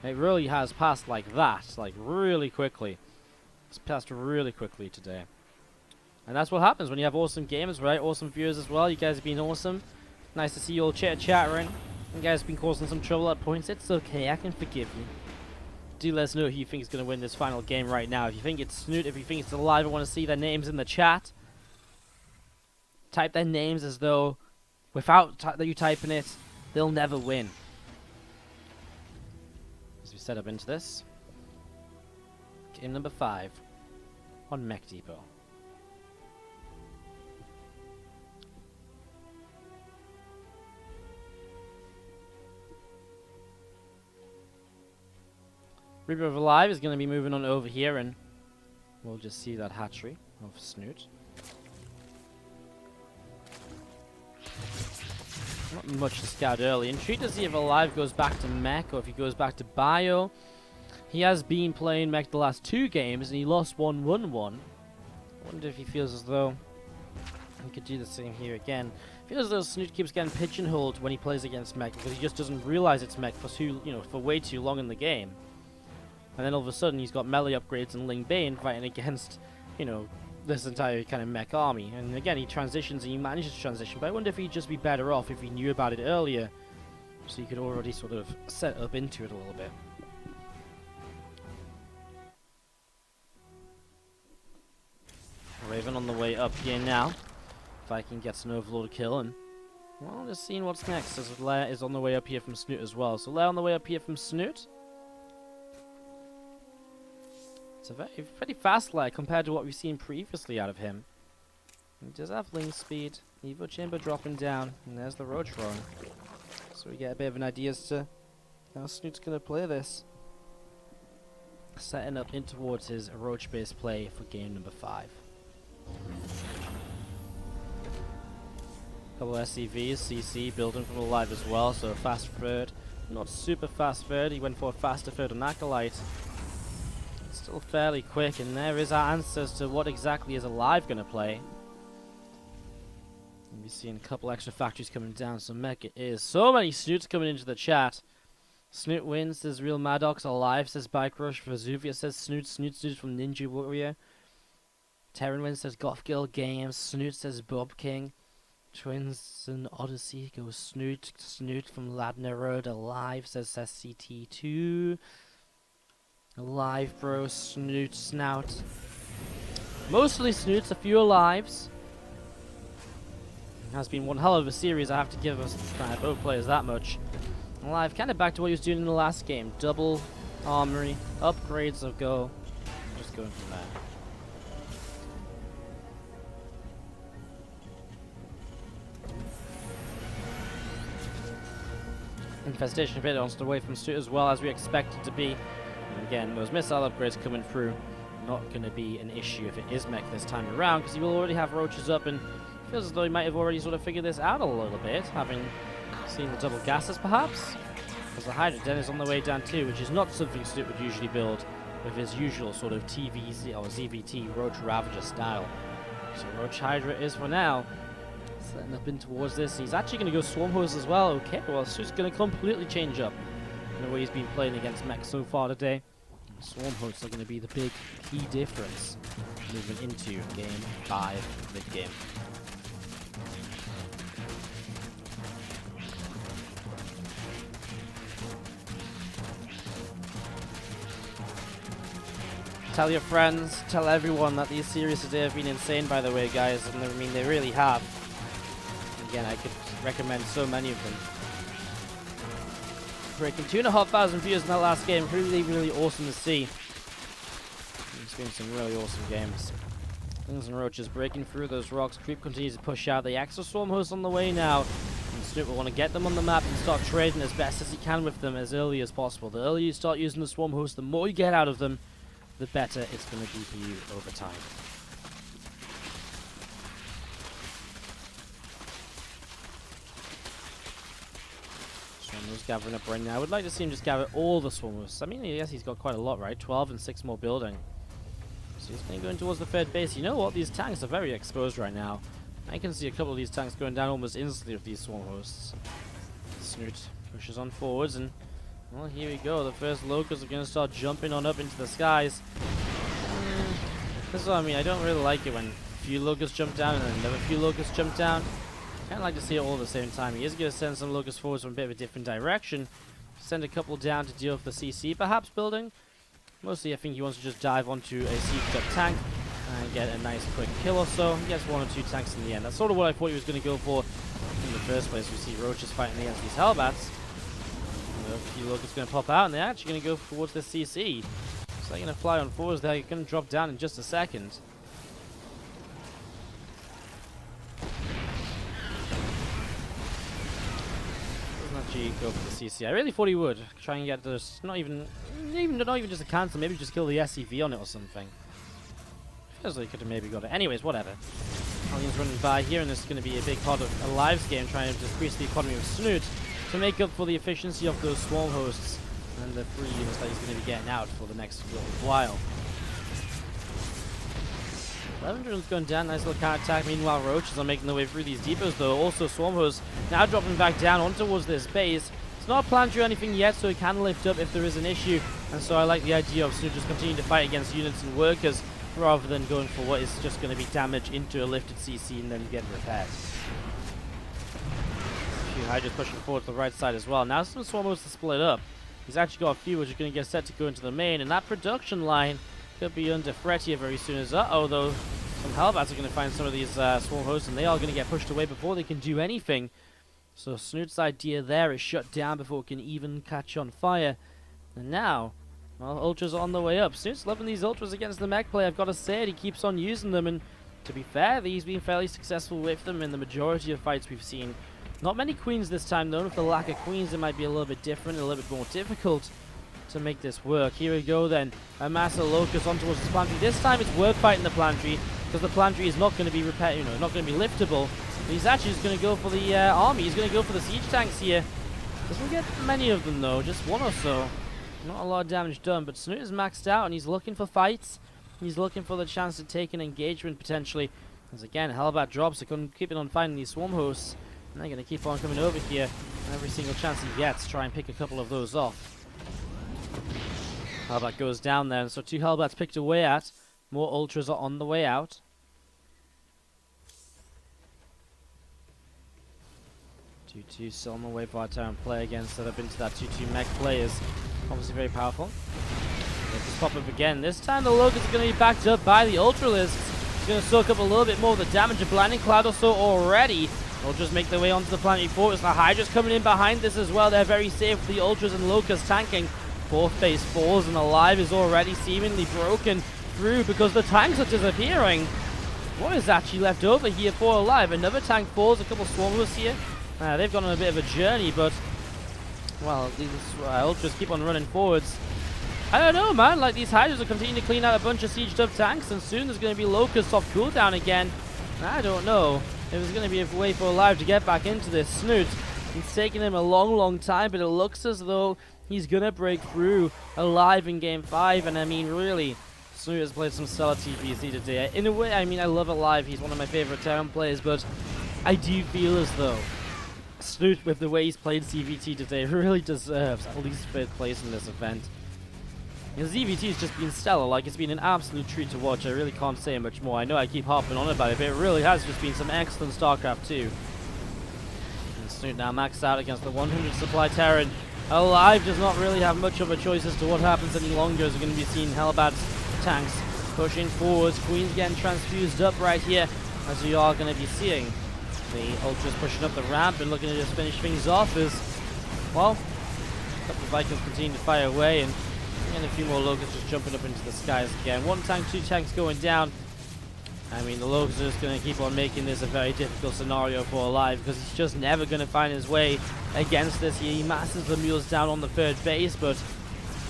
It really has passed like that, like really quickly. It's passed really quickly today. And that's what happens when you have awesome gamers, right? Awesome viewers as well. You guys have been awesome. Nice to see you all chattering. You guys have been causing some trouble at points. It's okay, I can forgive you. Do let us know who you think is going to win this final game right now. If you think it's Snute, if you think it's aLive, I want to see their names in the chat. Type their names as though, without you typing it, they'll never win. As we set up into this. Game number 5 on Mech Depot. Reaper of aLive is going to be moving on over here, and we'll just see that hatchery of Snute. Not much to scout early. Intrigued to see if aLive goes back to mech or if he goes back to bio. He has been playing mech the last 2 games, and he lost 1, won 1. I wonder if he feels as though he could do the same here again. Feels as though Snute keeps getting pigeonholed when he plays against mech because he just doesn't realize it's mech for way too long in the game. And then all of a sudden he's got melee upgrades and Ling Bane fighting against, this entire kind of mech army. And again, he transitions and he manages to transition, but I wonder if he'd just be better off if he knew about it earlier, so he could already sort of set up into it a little bit. Raven on the way up here now. Viking gets an Overlord kill, and well, just seeing what's next, as Lair is on the way up here from Snute as well. So Lair on the way up here from Snute. It's a pretty fast Lair compared to what we've seen previously out of him. He does have Ling speed, Evo Chamber dropping down, and there's the Roach Roaring. So we get a bit of an idea as to how Snute's going to play this. Setting up in towards his Roach-based play for game number 5. Couple SCVs, CC building from aLive as well, so a fast third. Not super fast third, he went for a faster third on Acolyte. Still fairly quick, and there is our answers to what exactly is aLive going to play. We're seeing a couple extra factories coming down, so mech it is. So many Snutes coming into the chat. Snute wins, says Real Maddox. aLive, says Bike Rush. Vesuvia says Snute from Ninja Warrior. Terran wins, says Goth Girl Games. Snute says Bob King. Twins and Odyssey goes Snute from Ladner Road. aLive, says SCT2. aLive, bro. Snute, Snout. Mostly Snutes, a few aLives. has been one hell of a series. I have to give us both players that much. aLive kind of back to what he was doing in the last game. Double armory, upgrades of go. Just going from there. Infestation a bit on the way from Snute as well, as we expect it to be. And again, those missile upgrades coming through, not going to be an issue if it is mech this time around, because he will already have roaches up, and feels as though he might have already sort of figured this out a little bit, having seen the double gases perhaps. Because the Hydra Den is on the way down too, which is not something Snute would usually build with his usual sort of TVZ or ZvT Roach Ravager style. So Roach Hydra is for now. Setting up in towards this. He's actually going to go Swarm Host as well. Okay, well, Snute's going to completely change up the way he's been playing against mech so far today. Swarm Hosts are going to be the big key difference moving into game 5 mid-game. Tell your friends, tell everyone that these series today have been insane, by the way, guys. And I mean, they really have. Again, I could recommend so many of them. Breaking 2,500 views in that last game. Really, really awesome to see. It's been some really awesome games. Things and Roaches breaking through those rocks. Creep continues to push out. The extra Swarm Hosts on the way now. And Snute will want to get them on the map and start trading as best as he can with them as early as possible. The earlier you start using the Swarm Hosts, the more you get out of them, the better it's going to be for you over time. Swarm Hosts gathering up right now. I would like to see him just gather all the Swarm Hosts. I mean, yes, he's got quite a lot, right? 12 and 6 more building. So he's going to go in towards the third base. You know what? These tanks are very exposed right now. I can see a couple of these tanks going down almost instantly with these Swarm Hosts. Snute pushes on forwards, and well, here we go. The first Locusts are going to start jumping on up into the skies. This is what I mean. I don't really like it when a few Locusts jump down and then another few Locusts jump down. I kind of like to see it all at the same time. He is going to send some Locusts forwards from a bit of a different direction. Send a couple down to deal with the CC perhaps building. Mostly I think he wants to just dive onto a sieged up tank and get a nice quick kill or so. He gets 1 or 2 tanks in the end. That's sort of what I thought he was going to go for in the first place. We see Roaches fighting against these Hellbats. A few Locusts going to pop out, and they're actually going to go towards the CC. So they're going to fly on forwards. They're going to drop down in just a second. Doesn't actually go for the CC. I really thought he would try and get this. Not even just a cancel. Maybe just kill the SCV on it or something. Feels like he could have maybe got it. Anyways, whatever. Alien's running by here, and this is going to be a big part of aLive's game, trying to increase the economy of Snute to make up for the efficiency of those Swarm Hosts and the free units that he's going to be getting out for the next little while. 11 drones going down, nice little counter attack. Meanwhile, Roaches are making their way through these depots, though. Also, Swarm Hosts now dropping back down on towards this base. It's not planned or anything yet, so it can lift up if there is an issue. And so I like the idea of Snute just continuing to fight against units and workers rather than going for what is just going to be damage into a lifted CC and then get repaired. Hydra pushing forward to the right side as well. Now some Swarm Hosts to split up. He's actually got a few which are going to get set to go into the main, and that production line could be under threat here very soon as though some Hellbats are going to find some of these Swarm Hosts, and they are going to get pushed away before they can do anything. So Snute's idea there is shut down before it can even catch on fire. And now, well, Ultras are on the way up. Snute's loving these Ultras against the mech play. I've got to say it, he keeps on using them, and to be fair, he's been fairly successful with them in the majority of fights we've seen. Not many queens this time, though. With the lack of queens, it might be a little bit different, a little bit more difficult to make this work. Here we go, then. A massive Locust on towards the Plantry. This time, it's worth fighting the Plantry, because the Plantry is not going to be not going to be liftable. But he's actually just going to go for the army. He's going to go for the siege tanks here. Doesn't get many of them, though. Just 1 or so. Not a lot of damage done, but Snute is maxed out, and he's looking for fights. He's looking for the chance to take an engagement, potentially. As again, Hellbat drops, so keeping on finding these Swarm Hosts. And they're going to keep on coming over here every single chance he gets, try and pick a couple of those off. Hellbat goes down there, and so 2 Hellbats picked away at. More Ultras are on the way out. 2-2 still on the way for our turn play again, set up into that 2-2 mech play is obviously very powerful. Let's just pop up again. This time the Locusts are going to be backed up by the Ultralisks. It's going to soak up a little bit more of the damage. A Blinding Cloud or so already. Ultras make their way onto the planetary fortress. The Hydra's coming in behind this as well. They're very safe with the Ultras and Locusts tanking. Fourth base falls, and aLive is already seemingly broken through because the tanks are disappearing. What is actually left over here for aLive? Another tank falls, a couple Swarmers here. They've gone on a bit of a journey, but, well, these Ultras keep on running forwards. I don't know, man. Like, these Hydras are continuing to clean out a bunch of sieged up tanks, and soon there's going to be Locusts off cooldown again. I don't know if there's going to be a way for aLive to get back into this. Snute, it's taken him a long time, but it looks as though he's going to break through aLive in Game 5, and I mean, really, Snute has played some stellar TPC today. In a way, I mean, I love aLive. He's one of my favorite Terran players, but I do feel as though Snute, with the way he's played ZvT today, really deserves at least 5th place in this event. ZvT has just been stellar. Like, it's been an absolute treat to watch. I really can't say much more. I know I keep harping on about it, but it really has just been some excellent StarCraft 2. And Snute now maxed out against the 100 supply Terran. aLive does not really have much of a choice as to what happens any longer, as we're going to be seeing Hellbat's tanks pushing forwards. Queen's getting transfused up right here, as we are going to be seeing the Ultras pushing up the ramp and looking to just finish things off as, well, a couple of Vikings continue to fire away, and a few more Locusts just jumping up into the skies again. One tank, two tanks going down. I mean, the Locusts are just going to keep on making this a very difficult scenario for aLive, because he's just never going to find his way against this. He masses the mules down on the third base, but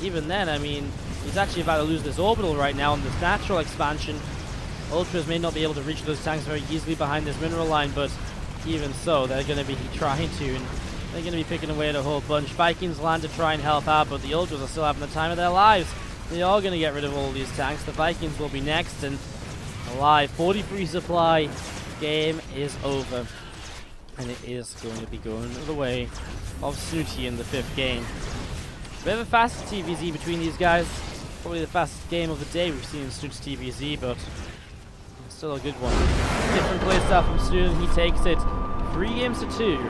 even then, I mean, he's actually about to lose this orbital right now on this natural expansion. Ultras may not be able to reach those tanks very easily behind this mineral line, but even so, they're going to be trying to, and they're going to be picking away at a whole bunch. Vikings land to try and help out, but the Ultras are still having the time of their lives. They are going to get rid of all these tanks. The Vikings will be next, and aLive, 43 supply. Game is over. And it is going to be going the way of Snute in the 5th game. Bit of a fast TVZ between these guys. Probably the fastest game of the day we've seen in Snute's TVZ, but still a good one. Different playstyle from Snute, and he takes it 3 games to 2.